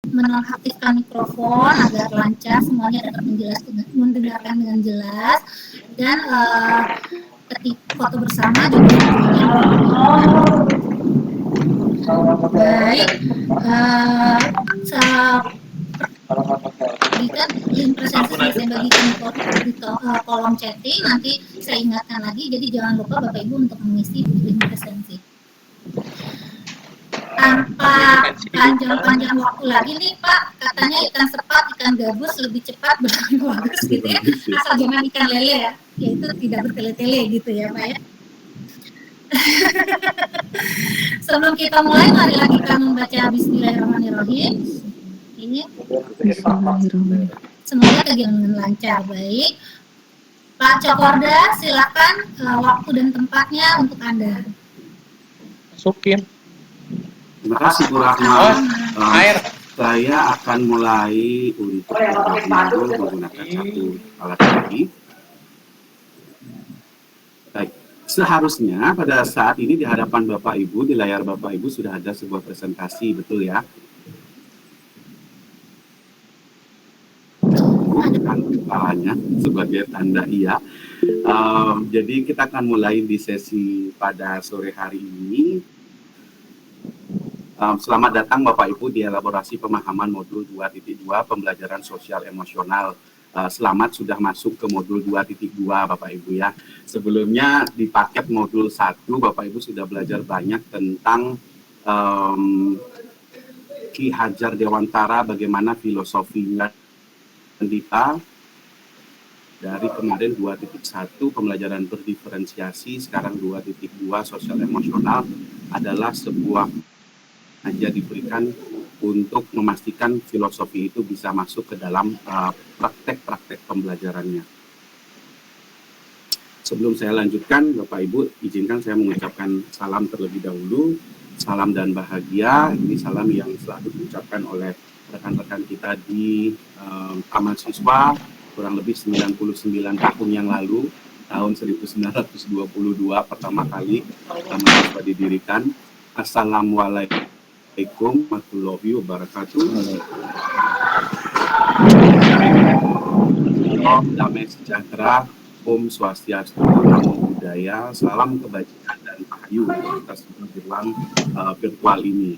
menonaktifkan mikrofon agar lancar semuanya dapat mendengarkan dengan jelas, dan ketik foto bersama juga dibolehkan. Baik, bagikan link presentasi saya bagikan di kolom chatting, nanti saya ingatkan lagi, jadi jangan lupa Bapak Ibu untuk mengisi link presentasi. Tanpa panjang waktu lagi nih Pak, katanya ikan sepat, ikan gabus lebih cepat bagus gitu ya, asal jangan ikan lele ya, yaitu tidak bertele-tele gitu ya Pak ya. Sebelum kita mulai, marilah kita membaca Bismillahirrahmanirrahim. Ini semoga kegiatan dengan lancar. Baik, Pak Cokorda, silakan waktu dan tempatnya untuk Anda. Masukin. Terima kasih Bu Rahma. Saya akan mulai untuk video menggunakan satu alat lagi. Baik, seharusnya pada saat ini di hadapan Bapak Ibu, di layar Bapak Ibu sudah ada sebuah presentasi, betul ya? Bukan kepalanya sebagai tanda iya. Jadi kita akan mulai di sesi pada sore hari ini. Selamat datang Bapak Ibu di elaborasi pemahaman modul 2.2 pembelajaran sosial emosional. Selamat sudah masuk ke modul 2.2 Bapak Ibu ya. Sebelumnya di paket modul 1 Bapak Ibu sudah belajar banyak tentang Ki Hajar Dewantara, bagaimana filosofinya kita. Dari kemarin 2.1 pembelajaran berdiferensiasi, sekarang 2.2 sosial emosional adalah sebuah aja diberikan untuk memastikan filosofi itu bisa masuk ke dalam praktek-praktek pembelajarannya. Sebelum saya lanjutkan, Bapak Ibu, izinkan saya mengucapkan salam terlebih dahulu. Salam dan bahagia, ini salam yang selalu diucapkan oleh rekan-rekan kita di Taman Siswa kurang lebih 99 tahun yang lalu, tahun 1922 pertama kali Taman Siswa didirikan. Assalamualaikum warahmatullahi wabarakatuh. Damai sejahtera, Om Swastiastu, Namo Buddhaya, salam kebajikan dan rahayu atas ruang virtual ini.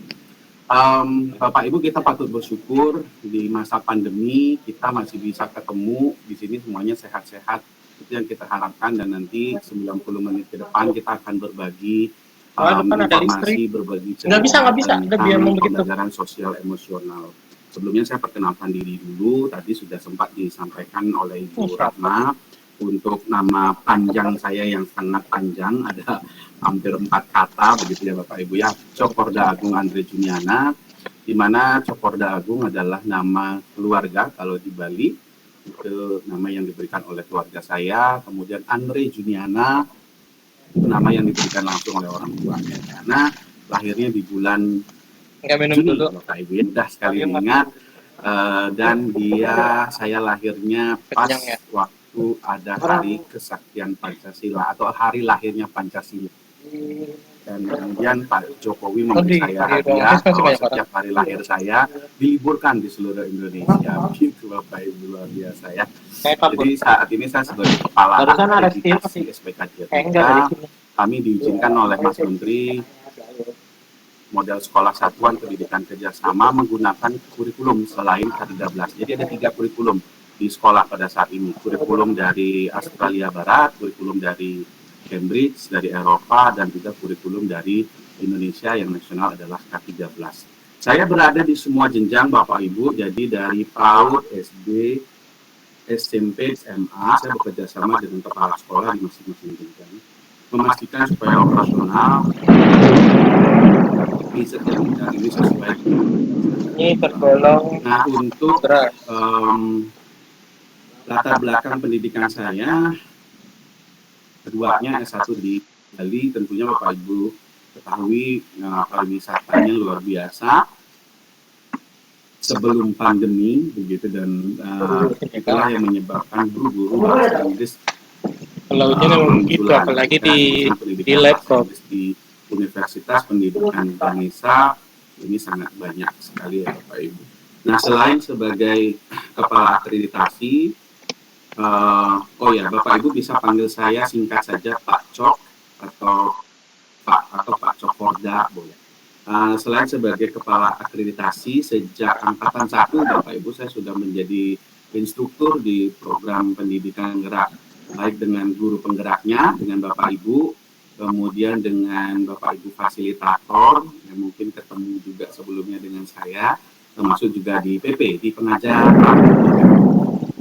Bapak Ibu, kita patut bersyukur di masa pandemi kita masih bisa ketemu di sini, semuanya sehat-sehat. Itu yang kita harapkan, dan nanti 90 menit ke depan kita akan berbagi informasi, berbagi cerita tentang pembelajaran sosial emosional. Sebelumnya saya perkenalkan diri dulu, tadi sudah sempat disampaikan oleh Ibu Ratna. Untuk nama panjang saya yang sangat panjang, ada hampir 4 kata begitu ya Bapak Ibu ya. Cokorda Agung Andre Juniana, di mana Cokorda Agung adalah nama keluarga kalau di Bali, itu nama yang diberikan oleh keluarga saya. Kemudian Andre Juniana, itu nama yang diberikan langsung oleh orang tuanya, karena lahirnya di bulan Juni Bapak Ibu ya, mudah sekali ingat. Dan saya lahirnya pas waktu ada hari kesaktian Pancasila atau hari lahirnya Pancasila. Dan kemudian Pak Jokowi memberi saya hadiah bahwa setiap hari lahir saya diliburkan di seluruh Indonesia. Begitu Bapak Ibu, luar biasa ya. Jadi saat ini saya sebagai kepala akreditasi SPK Jakarta, kami diizinkan oleh Mas Menteri model sekolah satuan pendidikan kerjasama menggunakan kurikulum selain K13. Jadi ada 3 kurikulum di sekolah pada saat ini. Kurikulum dari Australia Barat, kurikulum dari Cambridge, dari Eropa, dan juga kurikulum dari Indonesia yang nasional adalah K13. Saya berada di semua jenjang Bapak Ibu, jadi dari PAUD, SD, SMP, SMA, saya bekerja sama dengan kepala sekolah di masing-masing jenjang, memastikan supaya operasional setiap jenjang ini sesuai. Ini tergolong. Nah, untuk latar belakang pendidikan saya, keduanya S1 di Bali, tentunya Bapak Ibu ketahui pariwisatanya luar biasa sebelum pandemi begitu, dan itulah yang menyebabkan guru-guru bahasa Inggris begitu, apalagi di laptop di Universitas Pendidikan Indonesia ini sangat banyak sekali ya Bapak Ibu. Nah, selain sebagai kepala akreditasi, oh ya, Bapak Ibu bisa panggil saya singkat saja Pak Cok atau Pak Cokorda boleh. Selain sebagai kepala akreditasi, sejak angkatan 1 Bapak Ibu saya sudah menjadi instruktur di program pendidikan gerak, baik dengan guru penggeraknya, dengan Bapak Ibu, kemudian dengan Bapak Ibu fasilitator yang mungkin ketemu juga sebelumnya dengan saya, termasuk juga di PP, di pengajar.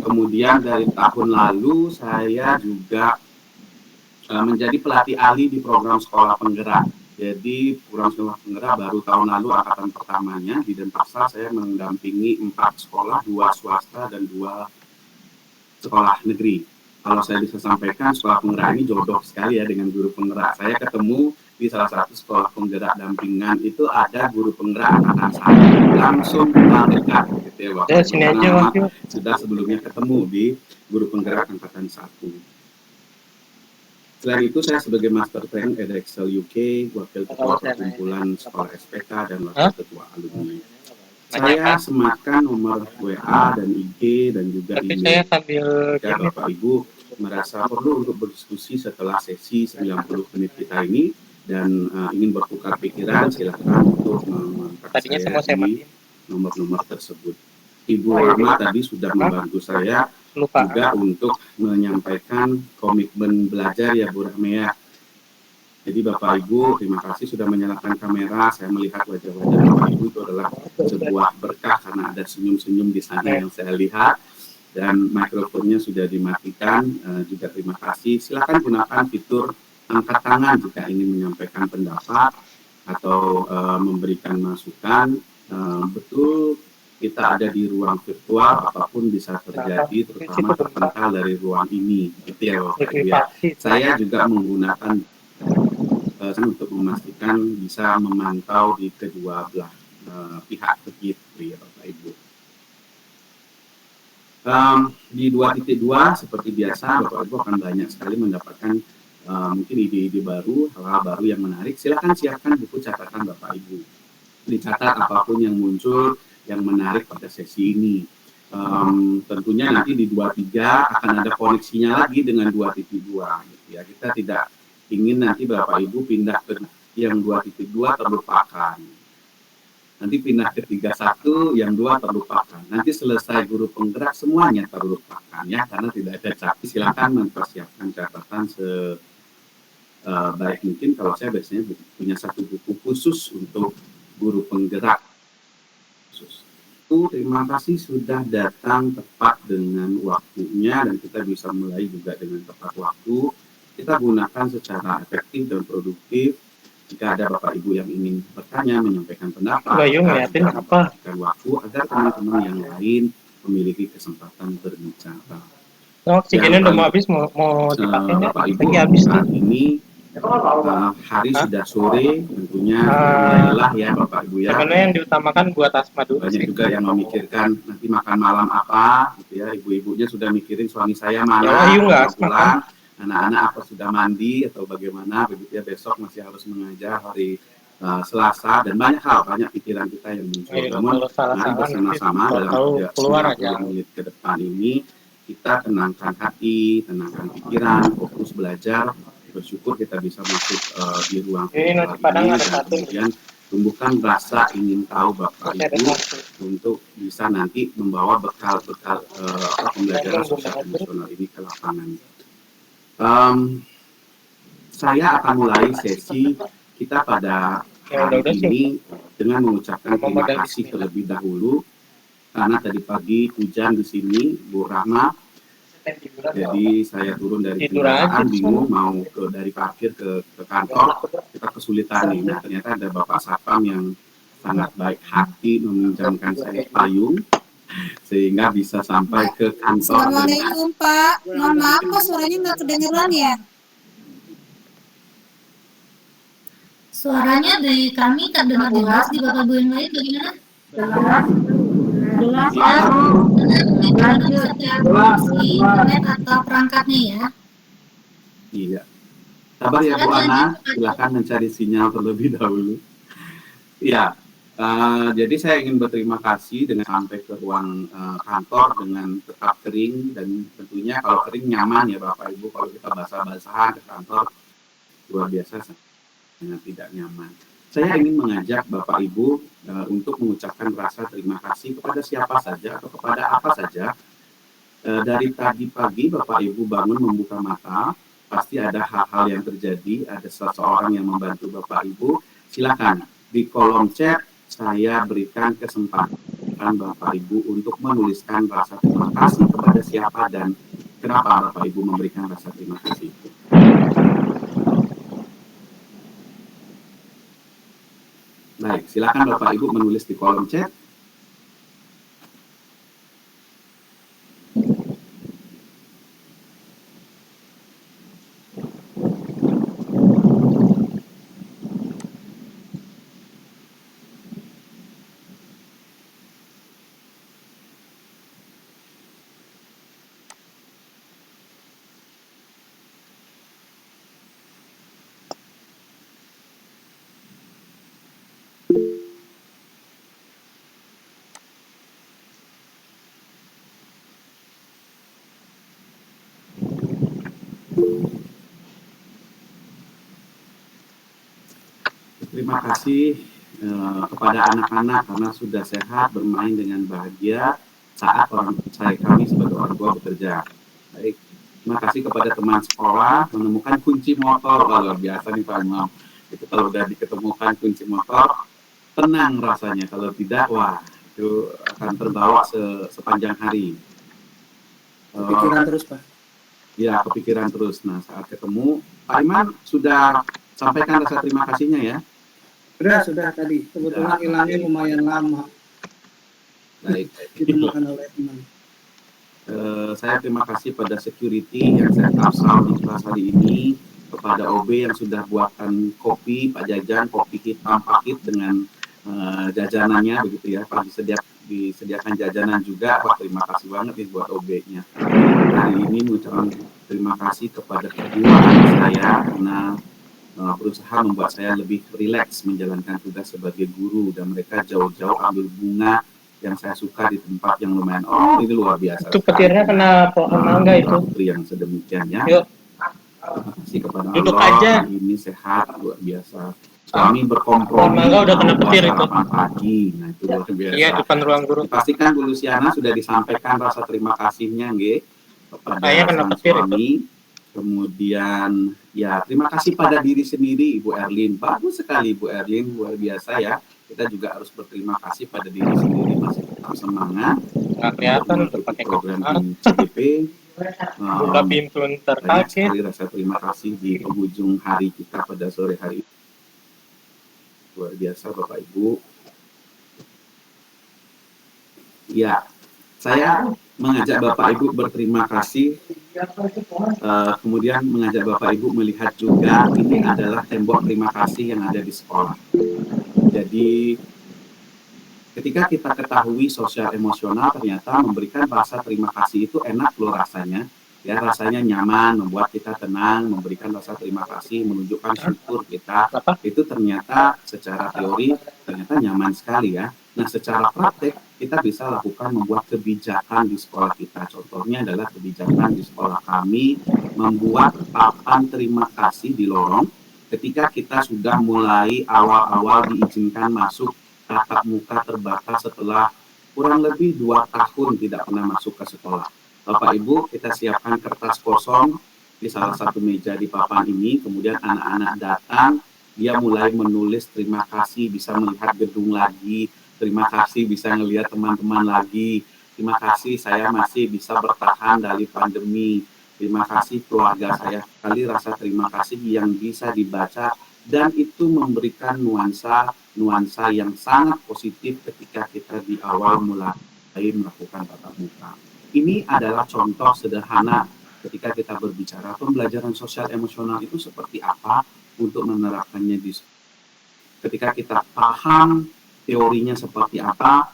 Kemudian dari tahun lalu saya juga menjadi pelatih ahli di program sekolah penggerak. Jadi program sekolah penggerak baru tahun lalu angkatan pertamanya di Denpasar saya mendampingi 4 sekolah, 2 swasta dan 2 sekolah negeri. Kalau saya bisa sampaikan, sekolah penggerak ini jodoh sekali ya dengan guru penggerak. Saya ketemu di salah satu sekolah penggerak dampingan itu ada guru penggerak angkatan 1, langsung kenal dekat gitu ya Bapak. Sini aja, sudah sebelumnya ketemu di guru penggerak angkatan 1. Selain itu, saya sebagai Master Trainer Edexcel UK, Wakil Ketua Perkumpulan Sekolah SPK, dan Wakil Ketua Alumni. Saya sematkan nomor WA dan IG dan juga email. Jika Bapak Ibu merasa perlu untuk berdiskusi setelah sesi 90 menit kita ini dan ingin bertukar pikiran, silakan untuk mengontak saya di nomor-nomor tersebut. Ibu Rama tadi sudah membantu saya juga untuk menyampaikan komitmen belajar ya Bu Rahmi ya. Jadi Bapak Ibu, terima kasih sudah menyalakan kamera. Saya melihat wajah-wajah Bapak Ibu itu adalah sebuah berkah karena ada senyum-senyum di sana yang saya lihat. Dan mikrofonnya sudah dimatikan, juga terima kasih. Silakan gunakan fitur angkat tangan jika ingin menyampaikan pendapat atau memberikan masukan. Betul, kita ada di ruang virtual, apapun bisa terjadi, terutama terpental dari ruang ini, gitu ya Bapak Ibu ya. Saya juga menggunakan untuk memastikan bisa memantau di kedua belah pihak begitu ya Bapak Ibu. Di 2.2 seperti biasa Bapak Ibu akan banyak sekali mendapatkan mungkin ide-ide baru, hal-hal baru yang menarik. Silakan siapkan buku catatan Bapak Ibu. Dicatat apapun yang muncul yang menarik pada sesi ini. Tentunya nanti di 2.3 akan ada koneksinya lagi dengan 2.2 gitu ya. Kita tidak ingin nanti Bapak Ibu pindah ke yang 2.2 terlupakan. Nanti pindah ke 3.1 yang 2 terlupakan. Nanti selesai guru penggerak semuanya terlupakan ya karena tidak ada catatan. Silakan mempersiapkan catatan sebaik mungkin. Kalau saya biasanya punya satu buku khusus untuk guru penggerak. Terima kasih sudah datang tepat dengan waktunya dan kita bisa mulai juga dengan tepat waktu. Kita gunakan secara efektif dan produktif. Jika ada Bapak Ibu yang ingin bertanya, menyampaikan pendapat, kita menggunakan waktu agar teman-teman yang lain memiliki kesempatan berbicara. Oksigennya udah mau habis, mau dipakai nggak? Bapak Ibu, saat ini hari sudah sore, tentunya mulailah ya Bapak Ibu ya. Sebenarnya yang diutamakan buat asma dulu. Banyak juga yang memikirkan nanti makan malam apa, gitu ya. Ibu-ibunya sudah mikirin suami saya mana, pulang, anak-anak apa sudah mandi atau bagaimana, begitu ya. Besok masih harus mengajar hari Selasa dan banyak hal, banyak pikiran kita yang muncul. Namun mari bersama-sama dalam 90 menit ke depan ini kita tenangkan hati, tenangkan pikiran, fokus belajar. Bersyukur kita bisa masuk di ruang ini dan kemudian tumbuhkan rasa ingin tahu Bapak Ibu untuk bisa nanti membawa bekal-bekal pembelajaran sosial emosional ini ke lapangan. Saya akan mulai sesi kita pada hari ini dengan mengucapkan terima kasih terlebih dahulu karena tadi pagi hujan di sini Bu Rahma. Jadi saya turun dari kendaraan bingung mau dari parkir ke kantor, kita kesulitan nih. Nah ternyata ada Bapak Satpam yang sangat baik hati meminjamkan saya payung sehingga bisa sampai ke kantor. Assalamualaikum Pak, mohon maaf kok suaranya nggak kedengeran ya? Suaranya dari kami terdengar jelas, di Bapak Ibu yang lain bagaimana? Jelas ya. Internet atau perangkatnya ya. Iya. Sabar ya Bu Ana, silakan mencari sinyal terlebih dahulu. Ya, Jadi saya ingin berterima kasih dengan sampai ke ruang kantor dengan tetap kering, dan tentunya kalau kering nyaman ya Bapak Ibu. Kalau kita basah-basahan ke kantor luar biasa sangat tidak nyaman. Saya ingin mengajak Bapak Ibu untuk mengucapkan rasa terima kasih kepada siapa saja atau kepada apa saja. Dari tadi pagi Bapak Ibu bangun membuka mata, pasti ada hal-hal yang terjadi, ada seseorang yang membantu Bapak Ibu. Silakan di kolom chat saya berikan kesempatan Bapak Ibu untuk menuliskan rasa terima kasih kepada siapa dan kenapa Bapak Ibu memberikan rasa terima kasih. Baik, silakan Bapak Ibu menulis di kolom chat. Terima kasih kepada anak-anak karena sudah sehat bermain dengan bahagia saat kami sebagai orang tua bekerja. Baik, terima kasih kepada teman sekolah menemukan kunci motor. Luar biasa nih Pak Imam. Itu kalau udah diketemukan kunci motor, tenang rasanya. Kalau tidak, wah itu akan terbawa sepanjang hari. Kepikiran terus Pak. Ya, kepikiran terus. Nah, saat ketemu, Pak Iman sudah sampaikan rasa terima kasihnya ya? Sudah tadi. Kebetulan hilangnya lumayan lama. Baik. Ditemukan oleh teman. Saya terima kasih pada security yang saya kapsal di kelas hari ini, kepada OB yang sudah buatkan kopi, Pak Jajan, kopi hitam pahit dengan jajanannya begitu ya, Pak disediakan jajanan juga. Pak, terima kasih banget nih buat OB-nya. Hari ini mengucapkan terima kasih kepada kedua anak saya karena berusaha membuat saya lebih rileks menjalankan tugas sebagai guru, dan mereka jauh-jauh ambil bunga yang saya suka di tempat yang lumayan ini luar biasa. Itu petirnya kena pohon mangga itu. Yang sedemikian ya. Yuk. Terima kasih kepada Duduk Allah, aja. hari ini sehat luar biasa. Suami berkompromi. Pohon mangga udah kena petir itu. Pagi, nah itu luar biasa. Iya, depan ruang guru. Dipastikan Bu Luciana sudah disampaikan rasa terima kasihnya nggih kepada Saya kena sang petir suami. Kemudian ya terima kasih pada diri sendiri Ibu Erlin. Bagus sekali Ibu Erlin, luar biasa ya. Kita juga harus berterima kasih pada diri sendiri, masih tetap semangat. Nggak kelihatan untuk pakai program kopi. di CDP. Buka pintu Banyak terpakai. sekali rasa terima kasih di penghujung hari kita pada sore hari ini. Luar biasa Bapak Ibu. Ya, saya mengajak Bapak Ibu berterima kasih, kemudian mengajak Bapak Ibu melihat juga ini adalah tembok terima kasih yang ada di sekolah. Jadi ketika kita ketahui sosial emosional, ternyata memberikan rasa terima kasih itu enak loh rasanya. Ya, rasanya nyaman, membuat kita tenang, memberikan rasa terima kasih, menunjukkan syukur kita. Itu ternyata secara teori ternyata nyaman sekali ya. Nah, secara praktek kita bisa lakukan membuat kebijakan di sekolah kita. Contohnya adalah kebijakan di sekolah kami membuat papan terima kasih di lorong ketika kita sudah mulai awal-awal diizinkan masuk tatap muka terbatas setelah kurang lebih 2 tahun tidak pernah masuk ke sekolah. Bapak Ibu, kita siapkan kertas kosong di salah satu meja di papan ini, kemudian anak-anak datang, dia mulai menulis terima kasih bisa melihat gedung lagi, terima kasih bisa melihat teman-teman lagi, terima kasih saya masih bisa bertahan dari pandemi, terima kasih keluarga saya. Kali rasa terima kasih yang bisa dibaca, dan itu memberikan nuansa yang sangat positif ketika kita di awal mulai melakukan tatap muka. Ini adalah contoh sederhana ketika kita berbicara pembelajaran sosial emosional itu seperti apa untuk menerapkannya di ketika kita paham teorinya seperti apa,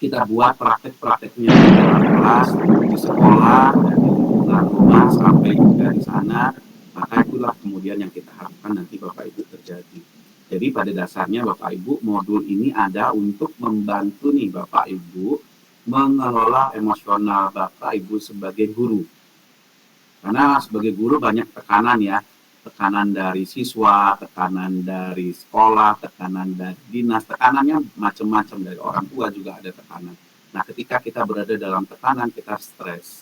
kita buat praktek-prakteknya di dalam kelas, di sekolah, dan di lingkungan rumah sampai juga di sana, maka itulah kemudian yang kita harapkan nanti Bapak Ibu terjadi. Jadi pada dasarnya Bapak Ibu, modul ini ada untuk membantu nih Bapak Ibu mengelola emosional Bapak Ibu sebagai guru. Karena sebagai guru banyak tekanan ya, tekanan dari siswa, tekanan dari sekolah, tekanan dari dinas, tekanannya macam-macam, dari orang tua juga ada tekanan. Nah, ketika kita berada dalam tekanan, kita stres.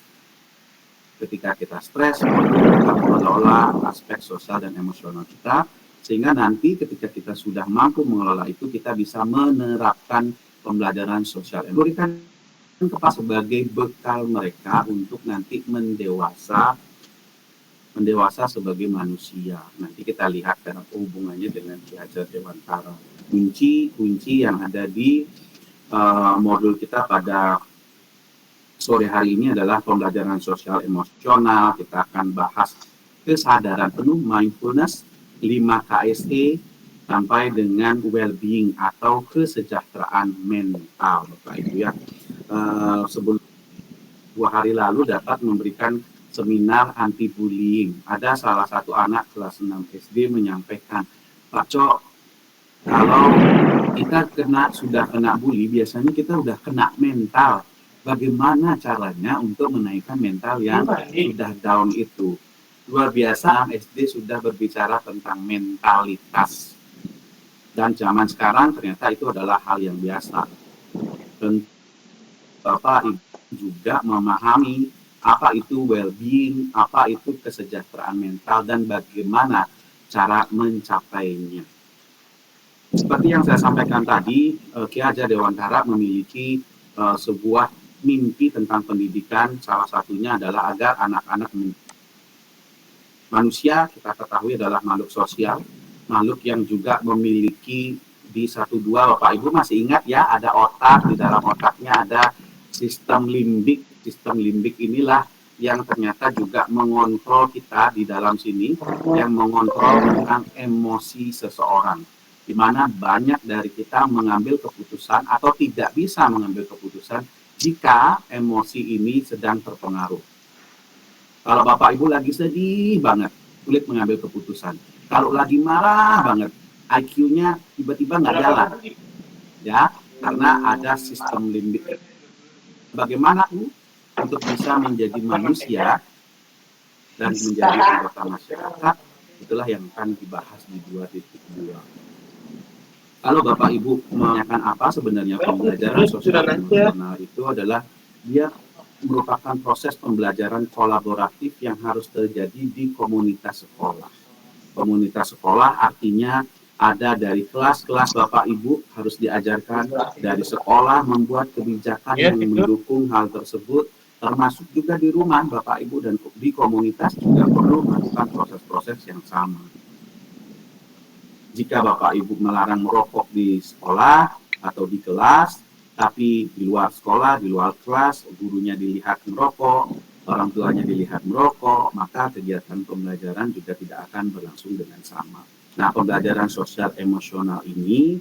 Ketika kita stres, kita mengelola aspek sosial dan emosional kita, sehingga nanti ketika kita sudah mampu mengelola itu, kita bisa menerapkan pembelajaran sosial. Berikan kepada sebagai bekal mereka untuk nanti mendewasa sebagai manusia. Nanti kita lihat karena hubungannya dengan Ki Hajar Dewantara. Kunci yang ada di modul kita pada sore hari ini adalah pembelajaran sosial emosional. Kita akan bahas kesadaran penuh, mindfulness, 5 KSE, sampai dengan well-being atau kesejahteraan mental, Bapak Ibu ya. Sebelum 2 hari lalu dapat memberikan seminar anti-bullying. Ada salah satu anak kelas 6 SD menyampaikan, Pak Cok, kalau kita sudah kena bully, biasanya kita udah kena mental. Bagaimana caranya untuk menaikkan mental yang sudah down itu? Luar biasa, SD sudah berbicara tentang mentalitas. Dan zaman sekarang ternyata itu adalah hal yang biasa. Dan Bapak Ibu juga memahami apa itu well-being, apa itu kesejahteraan mental, dan bagaimana cara mencapainya. Seperti yang saya sampaikan tadi, Ki Hajar Dewantara memiliki sebuah mimpi tentang pendidikan, salah satunya adalah agar anak-anak manusia, kita ketahui adalah makhluk sosial, makhluk yang juga memiliki di 1-2, Bapak Ibu masih ingat ya, ada otak, di dalam otaknya ada sistem limbik. Sistem limbik inilah yang ternyata juga mengontrol kita di dalam sini, yang mengontrol tentang emosi seseorang, di mana banyak dari kita mengambil keputusan atau tidak bisa mengambil keputusan jika emosi ini sedang terpengaruh. Kalau Bapak Ibu lagi sedih banget, sulit mengambil keputusan. Kalau lagi marah banget, IQ-nya tiba-tiba nggak jalan, ya, karena ada sistem limbik. Bagaimana untuk bisa menjadi manusia dan menjadi anggota masyarakat, itulah yang akan dibahas di 2.2. Kalau Bapak Ibu menanyakan apa sebenarnya pembelajaran sosial emosional, itu adalah dia merupakan proses pembelajaran kolaboratif yang harus terjadi di komunitas sekolah. Komunitas sekolah artinya ada dari kelas-kelas Bapak Ibu harus diajarkan, dari sekolah membuat kebijakan yang mendukung hal tersebut, termasuk juga di rumah Bapak Ibu dan di komunitas juga perlu melakukan proses-proses yang sama. Jika Bapak Ibu melarang merokok di sekolah atau di kelas, tapi di luar sekolah, di luar kelas, gurunya dilihat merokok, orang tuanya dilihat merokok, maka kegiatan pembelajaran juga tidak akan berlangsung dengan sama. Nah, pembelajaran sosial emosional ini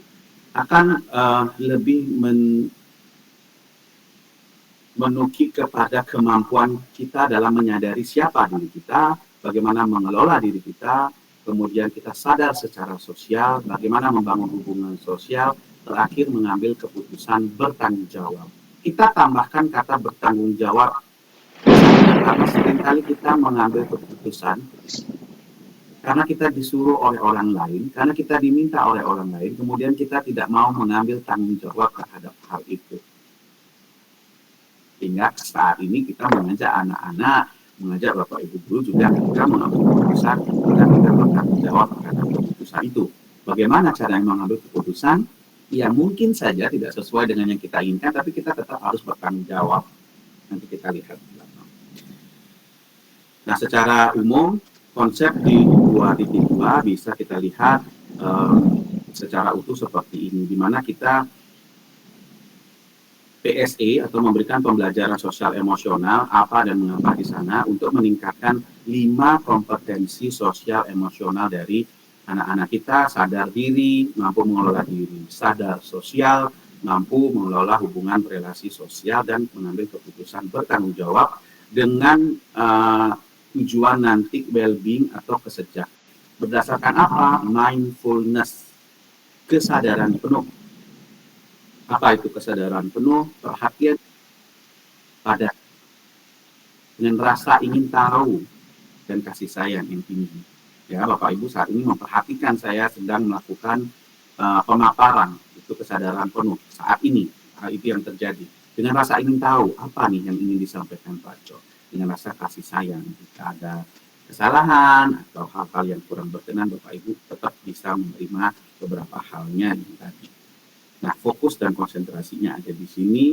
akan lebih menukik kepada kemampuan kita dalam menyadari siapa diri kita, bagaimana mengelola diri kita, kemudian kita sadar secara sosial, bagaimana membangun hubungan sosial, terakhir mengambil keputusan bertanggung jawab. Kita tambahkan kata bertanggung jawab, karena seringkali kita mengambil keputusan karena kita disuruh oleh orang lain, karena kita diminta oleh orang lain, kemudian kita tidak mau mengambil tanggung jawab terhadap hal itu. Sehingga saat ini kita mengajak anak-anak, mengajak Bapak Ibu guru juga ketika mengambil keputusan, kita tidak bertanggung jawab terhadap keputusan itu. Bagaimana cara mengambil keputusan? Ya mungkin saja tidak sesuai dengan yang kita inginkan, tapi kita tetap harus bertanggung jawab. Nanti kita lihat. Nah, secara umum, konsep di 2.2 bisa kita lihat secara utuh seperti ini, di mana kita PSE atau memberikan pembelajaran sosial emosional apa dan mengapa di sana untuk meningkatkan 5 kompetensi sosial emosional dari anak-anak kita: sadar diri, mampu mengelola diri; sadar sosial, mampu mengelola hubungan relasi sosial dan mengambil keputusan bertanggung jawab dengan tujuan nanti well-being atau kesejahteraan. Berdasarkan apa? Mindfulness. kesadaran penuh. Apa itu kesadaran penuh? Perhatian pada dengan rasa ingin tahu dan kasih sayang yang tinggi. Ya, Bapak Ibu saat ini memperhatikan saya sedang melakukan pemaparan, itu kesadaran penuh saat ini. Itu yang terjadi. Dengan rasa ingin tahu apa nih yang ingin disampaikan Pak Jo. Dengan rasa kasih sayang, jika ada kesalahan atau hal-hal yang kurang berkenan, Bapak Ibu tetap bisa menerima beberapa halnya yang tadi. Nah, fokus dan konsentrasinya ada di sini.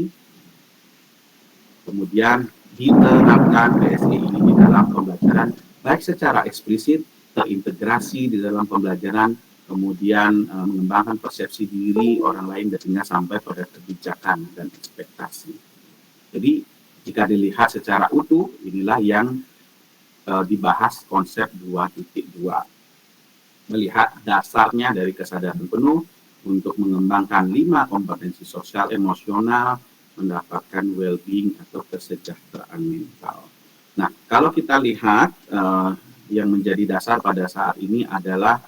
Kemudian diterapkan PSE ini di dalam pembelajaran, baik secara eksplisit, terintegrasi di dalam pembelajaran, kemudian mengembangkan persepsi diri orang lain sehingga sampai pada kebijakan dan ekspektasi. Jadi, jika dilihat secara utuh, inilah yang dibahas konsep 2.2. Melihat dasarnya dari kesadaran penuh untuk mengembangkan 5 kompetensi sosial emosional, mendapatkan well-being atau kesejahteraan mental. Nah, kalau kita lihat yang menjadi dasar pada saat ini adalah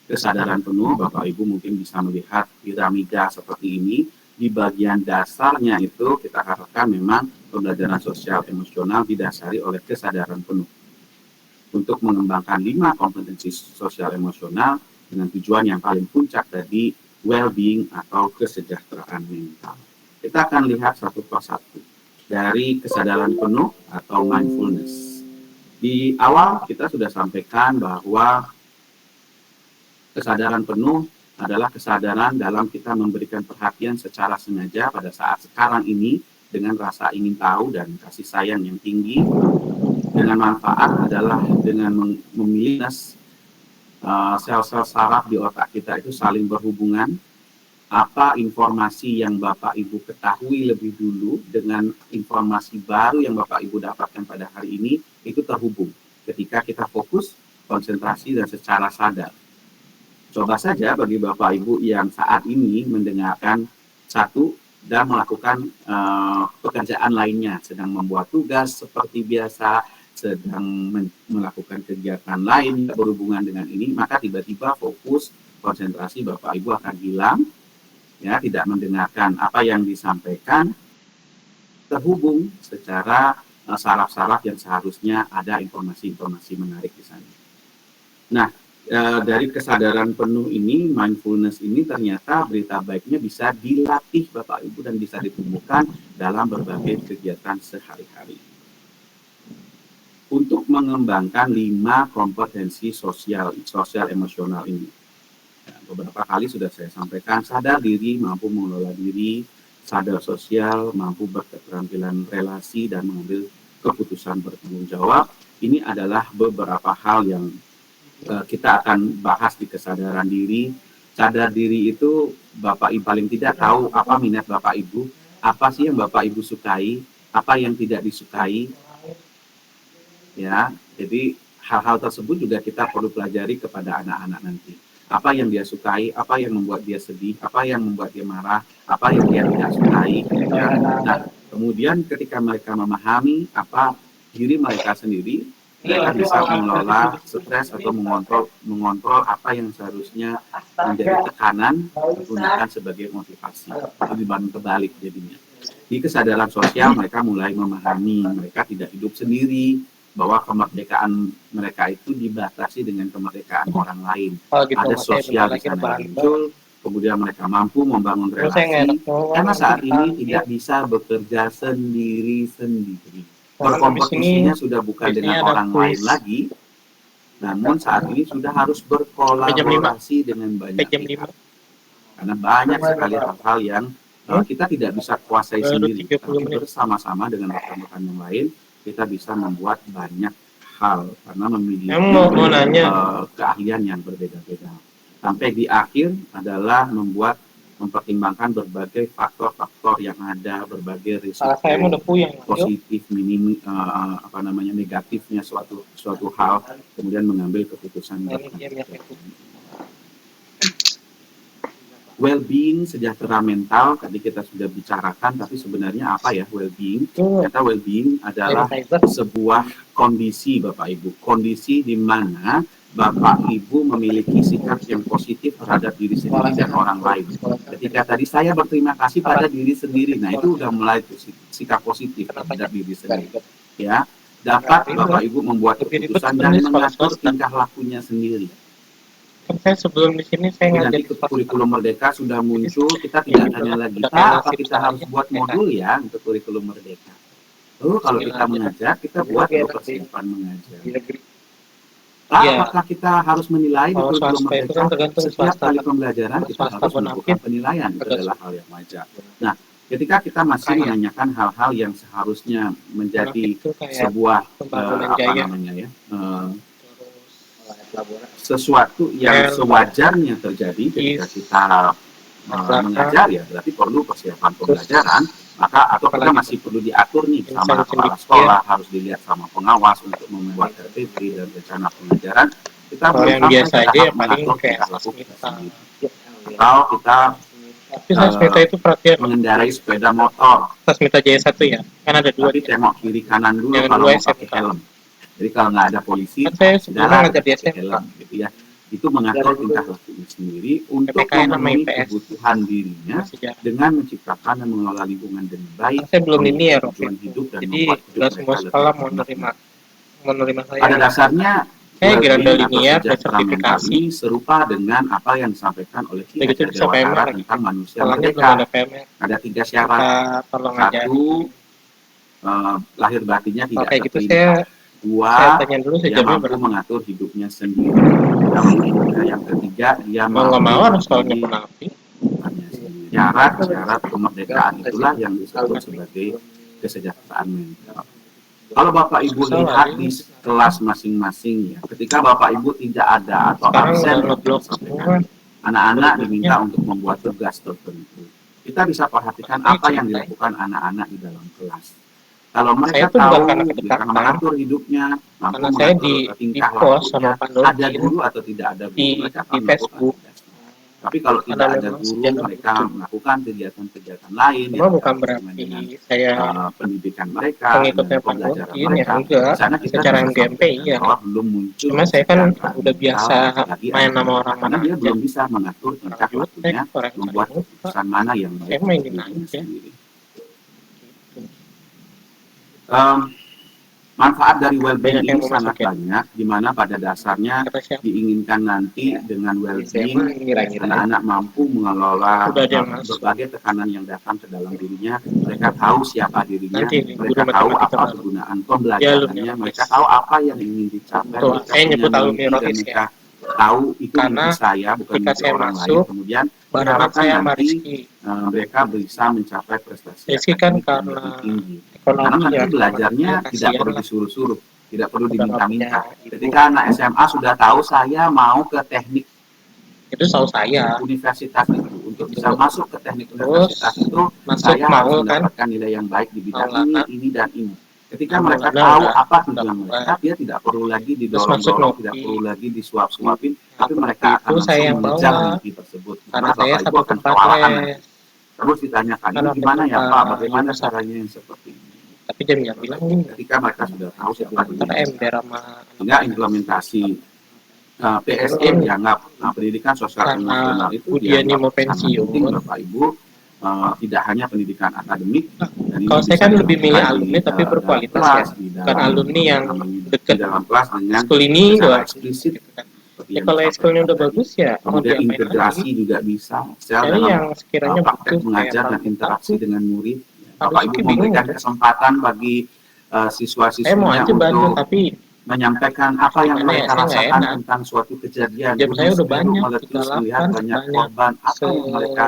kesadaran penuh. Bapak Ibu mungkin bisa melihat piramida seperti ini. Di bagian dasarnya itu kita harapkan memang pembelajaran sosial emosional didasari oleh kesadaran penuh untuk mengembangkan 5 kompetensi sosial emosional dengan tujuan yang paling puncak tadi, well-being atau kesejahteraan mental. Kita akan lihat satu persatu dari kesadaran penuh atau mindfulness. Di awal kita sudah sampaikan bahwa kesadaran penuh adalah kesadaran dalam kita memberikan perhatian secara sengaja pada saat sekarang ini dengan rasa ingin tahu dan kasih sayang yang tinggi. Dengan manfaat adalah dengan memilih sel-sel saraf di otak kita itu saling berhubungan. Apa informasi yang Bapak Ibu ketahui lebih dulu dengan informasi baru yang Bapak Ibu dapatkan pada hari ini, itu terhubung ketika kita fokus, konsentrasi, dan secara sadar. Coba saja bagi Bapak Ibu yang saat ini mendengarkan satu dan melakukan pekerjaan lainnya, sedang membuat tugas seperti biasa, sedang melakukan kegiatan lain berhubungan dengan ini, maka tiba-tiba fokus, konsentrasi Bapak Ibu akan hilang, ya, tidak mendengarkan apa yang disampaikan, terhubung secara saraf-saraf yang seharusnya ada informasi-informasi menarik di sana. Nah, dari kesadaran penuh ini, mindfulness ini ternyata berita baiknya bisa dilatih Bapak Ibu dan bisa ditumbuhkan dalam berbagai kegiatan sehari-hari. Untuk mengembangkan 5 kompetensi sosial emosional ini. Beberapa kali sudah saya sampaikan, sadar diri, mampu mengelola diri, sadar sosial, mampu berketerampilan relasi dan mengambil keputusan bertanggung jawab. Ini adalah beberapa hal yang kita akan bahas di kesadaran diri. Sadar diri itu Bapak Ibu paling tidak tahu apa minat Bapak Ibu, apa sih yang Bapak Ibu sukai, apa yang tidak disukai. Ya, jadi hal-hal tersebut juga kita perlu pelajari kepada anak-anak nanti. Apa yang dia sukai, apa yang membuat dia sedih, apa yang membuat dia marah, apa yang dia tidak sukai. Ya. Nah, kemudian ketika mereka memahami apa diri mereka sendiri, mereka bisa mengelola stres atau mengontrol apa yang seharusnya menjadi tekanan, menggunakan sebagai motivasi. Itu dibanding kebalik jadinya. Di kesadaran sosial mereka mulai memahami mereka tidak hidup sendiri, bahwa kemerdekaan mereka itu dibatasi dengan kemerdekaan orang lain. Ada sosial di sana yang muncul, kemudian mereka mampu membangun relasi, karena saat ini tidak bisa bekerja sendiri-sendiri. Berkompetisinya sudah bukan dengan orang lain lagi, namun saat ini sudah harus berkolaborasi dengan banyak pihak. Karena banyak sekali hal-hal yang kita tidak bisa kuasai sendiri, tapi bersama-sama dengan rekan-rekan yang lain, kita bisa membuat banyak hal karena memiliki keahlian yang berbeda-beda. Sampai di akhir adalah mempertimbangkan berbagai faktor-faktor yang ada, berbagai risiko positif, negatifnya suatu hal, kemudian mengambil keputusan. Well-being, sejahtera mental, tadi kita sudah bicarakan, tapi sebenarnya apa ya well-being? Ternyata well-being adalah sebuah kondisi Bapak Ibu, kondisi di mana Bapak Ibu memiliki sikap yang positif terhadap diri sendiri dan orang lain. Ketika tadi saya berterima kasih pada diri sendiri, nah itu udah mulai tuh sikap positif terhadap diri sendiri. Ya, dapat Bapak Ibu membuat keputusan dan mengatur tingkah lakunya sendiri. Kan saya sebelum di sini saya ngajar Nanti di kurikulum Merdeka sudah muncul, kita tidak tanya lagi, Pak, apa kita harus buat modul ya untuk kurikulum Merdeka? Oh, kalau kita mengajar, kita buat persiapan mengajar. Pak, apakah kita harus menilai di kurikulum Merdeka? Setiap kali pembelajaran kita harus melakukan penilaian, itu adalah hal yang wajar. Nah, ketika kita masih menanyakan hal-hal yang seharusnya menjadi sebuah sesuatu yang sewajarnya terjadi ketika kita mengajar, ya berarti perlu persiapan pembelajaran, maka atau kita masih perlu diatur nih sama kepala sekolah, harus dilihat sama pengawas untuk membuat RPP dan rencana pengajaran. Kita belum yang biasa aja ya paling kayak atau kita itu perhatian mengendarai sepeda motor. Sasmita Jaya 1 ya, kan ada 2. Tapi tengok kiri kanan dulu yang kalau mau pakai helm. Jadi kalau nggak ada polisi, saya sebenarnya ngajar di helm, gitu ya. Itu mengatur tingkah lakunya sendiri untuk memenuhi kebutuhan dirinya dengan menciptakan dan mengelola lingkungan dengan baik. Saya belum ini ya, tujuan hidup dan jadi membuat semua sekolah mau menerima saya. Pada dasarnya saya Geranda Linier sertifikasi serupa dengan apa yang disampaikan oleh Ki Hajar Dewantara tentang manusia merdeka. Ada 3 syarat. 1, lahir batinnya tidak terpindah. 2, dia mampu mengatur hidupnya sendiri. Yang ketiga, dia mampu syarat kemerdekaan itulah yang disebut sebagai kesejahteraan mental. Kalau Bapak Ibu lihat di kelas masing-masing, ya, ketika Bapak Ibu tidak ada atau absen, anak-anak diminta untuk membuat tugas tertentu. Kita bisa perhatikan apa yang dilakukan anak-anak di dalam kelas. Kalau mereka tahu mereka mengatur hidupnya, mampu mengatur tingkah lakunya, ada guru atau tidak ada guru, mereka akan Facebook. Tapi kalau tidak ada guru, mereka melakukan kegiatan-kegiatan lain yang bukan berarti saya pendidikan mereka, pengalaman mereka. Di sana kita secara MGMP ya. Belum muncul. Cuma saya kan udah biasa main sama orang karena dia belum bisa mengatur tingkah lakunya, membuat keputusan mana yang baik. Saya mainin aja. Manfaat dari well-being ini sangat banyak, di mana pada dasarnya diinginkan nanti dengan well-being anak-anak mampu mengelola berbagai tekanan yang datang ke dalam dirinya. Mereka tahu siapa dirinya, mereka tahu apa kegunaan pembelajarannya, mereka tahu apa yang ingin dicapai, mereka tahu itu mimpi saya bukan mimpi orang lain. Kemudian diharapkan nanti mereka bisa mencapai prestasi akademik yang lebih tinggi. Karena nanti belajarnya tidak perlu disuruh-suruh, tidak perlu diminta-minta. Ketika anak SMA sudah tahu saya mau ke teknik, itu tahu saya universitas itu, untuk bisa masuk ke teknik universitas itu saya harus mendapatkan nilai yang baik di bidang ini dan ini. Ketika mereka tahu apa tujuan mereka, dia tidak perlu lagi didorong-dorong, tidak perlu lagi disuap-suapin, tapi mereka akan langsung mengejar mimpi tersebut. Karena saya Bapak Ibu akan kewalahan. Terus ditanyakan, ini gimana ya Pak, bagaimana caranya yang seperti ini? Tapi dia bilang ketika mereka sudah tahu siapa dirinya, hingga implementasi PSM dianggap pendidikan sosial emosional itu dianggap sangat penting Bapak Ibu. Tidak hanya pendidikan akademik. Kalau saya kan lebih milih alumni tapi berkualitas ya, bukan alumni yang dekat dalam kelas dengan school ini doang eksplisit. Ya kalau schoolnya udah bagus ya, kemudian integrasi juga bisa. Saya yang sekiranya praktek mengajar dan interaksi dengan murid. Bapak Ibu memberikan kesempatan bagi siswa-siswinya untuk tapi menyampaikan apa yang mereka rasakan tentang suatu kejadian. Saya udah banyak meletus melihat banyak korban, apa yang mereka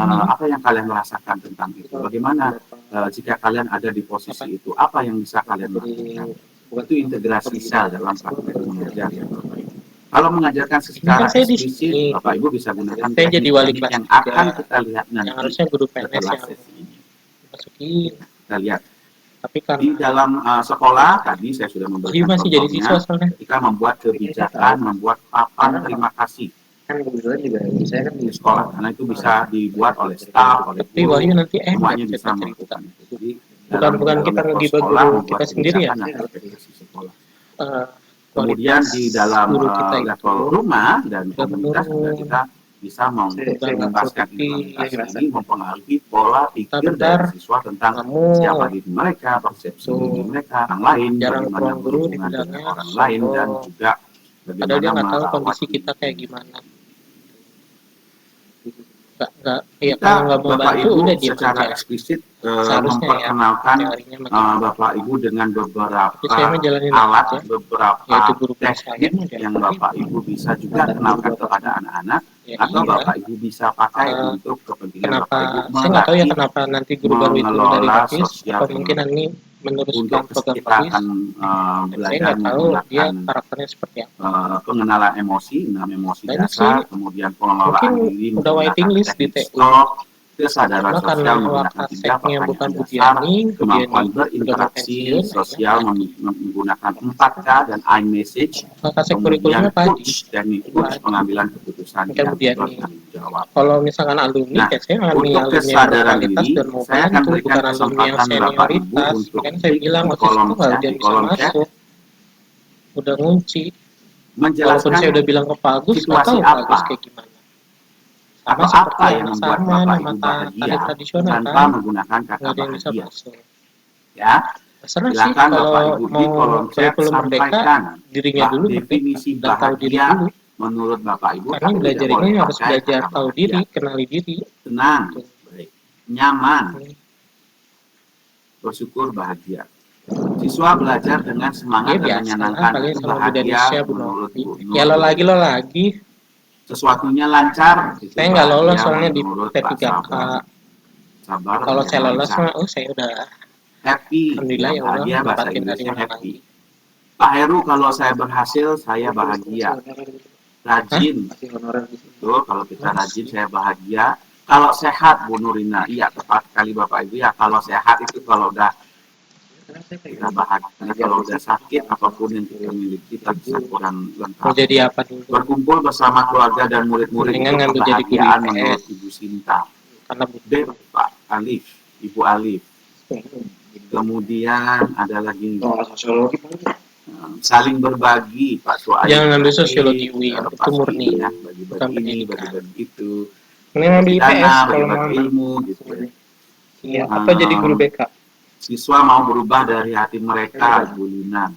apa yang kalian rasakan tentang itu. Bagaimana jika kalian ada di posisi itu, apa yang bisa kalian lakukan. Itu integrasi sel dalam praktek mengajar ya Bapak Ibu. Kalau mengajarkan secara eksplisit, Bapak Ibu bisa gunakan saya jadi wali kelas yang akan kita lihat nanti. Yang harusnya guru PNS yang masukin. Kita lihat. Tapi karena di dalam sekolah tadi saya sudah memberikan masih jadi siswa soalnya. Ketika membuat kebijakan, membuat papan terima kasih. Kan kebetulan juga saya kan di sekolah, karena itu bisa dibuat oleh staf, oleh guru, nanti semuanya bisa melakukan itu. Jadi bukan kita ngegibah guru kita sendiri ya. Kemudian di dalam guru kita itu level rumah dan sudah komunitas juga menurun. kita bisa membebaskan Seperti implementasi ini mempengaruhi pola pikir bentar, dari siswa tentang kamu siapa diri mereka, persepsi tuh diri mereka, orang lain, jarang bagaimana ruang guru berhubungan dengan dibilangnya orang lain, dan sombong. juga Padahal dia bagaimana nggak tahu merawat kondisi kita kayak diri. gimana. Nggak, ya Kita, kalau nggak mau Bapak bantu Ibu, udah diem secara aja. eksplisit Seharusnya ya, memperkenalkan teorinya begitu. Bapak Ibu dengan beberapa Tapi saya mah jalanin alat, aja. beberapa Yaitu guru saya teknik mau yang diapain. Bapak Ibu bisa juga kenalkan kepada anak-anak, Ya atau iya. Bapak Ibu bisa pakai Eh, untuk kepentingan Kenapa? Bapak Ibu Saya nggak tahu ya melatih kenapa nanti guru baru itu dari mengelola Hafiz sosial atau mungkin ini untuk meneruskan program kita Hafiz. akan Saya belajar nggak tahu dia menggunakan karakternya seperti apa. pengenalan emosi, 6 emosi Banyak dasar, sih. kemudian pengelolaan Mungkin diri udah waiting menggunakan list di teknik TU. STOP, kesadaran Cuma karena sosial menggunakan 3 wawasannya pertanyaan bukan dasar, Budiani kemampuan udah mau berinteraksi pensiun, sosial menggunakan 4K dan iMessage, kasih kemudian kurikulumnya Pak Haji. coach teknik coach pengambilan keputusan Bukan yang Budiani. bertanggung jawab. Kalau misalkan alumni, Nah, ya saya alumni untuk alumni yang kesadaran berkualitas diri, dan mau saya akan bantu, berikan bukan alumni yang kesempatan Bapak Ibu senioritas. untuk Makanya saya klik bilang di waktu kolom itu nggak chat, udah di bisa kolom chat, masuk, udah ngunci. Walaupun menjelaskan saya udah bilang ke Pak Agus, nggak situasi tahu Pak Agus apa kayak gimana. Sama atau seperti apa yang anak membuat sama Bapak nama Ibu bahagia tari tradisional tanpa kan, menggunakan kata nggak ada yang bisa bahagia. masuk. Ya, Terserah sih silakan Bapak kalau Ibu di mau kolom chat kurikulum merdeka, sampaikan dirinya dulu merdeka definisi dan tahu diri bahagia dulu. menurut Bapak Ibu, Karena tapi tidak belajar boleh ini harus pakai belajar kata tahu bahagia. diri, kenali diri. Tenang, Tuh. baik, nyaman, bersyukur, bahagia. Siswa belajar dengan semangat Ya dan biasa lah, menyenangkan kalian itu sama bahagia Indonesia Bu menurut Novi. Bu Nur. Ya lo lagi. Sesuatunya lancar, itu Saya nggak lolos bahagia soalnya di menurut Pak P3K. Sabar. Sabar Kalau dan saya lolos lancar. mah, saya udah Happy, alhamdulillah ya Allah bahagia, bahasa dapatin dari Inggrisnya mana happy. lagi. Pak Heru, kalau saya berhasil, saya bahagia. Rajin, tuh kalau kita rajin, saya bahagia. Kalau sehat, Bu Nurina, iya tepat sekali Bapak Ibu ya. Kalau sehat itu kalau udah kita bahagia, kalau udah sakit, apapun yang kita miliki, kita bisa kurang Mau lengkap. jadi apa dulu? Berkumpul bersama keluarga dan murid-murid Mendingan itu ngambil jadi guru kebahagiaan IPS. menurut Ibu Sinta. Karena B, Pak Alif, Ibu Alif. Kemudian ada lagi saling berbagi, Pak Suaib. jangan ambil sosiologi UI, Pak itu murni. ya, bukan bagi-bagi ini, pendidikan. bagi-bagi itu. Ini ngambil IPS Dana, kalau mau bagi-bagi ambil. ilmu gitu ya. Iya, apa jadi guru BK? Siswa mau berubah dari hati mereka, Bu Lina.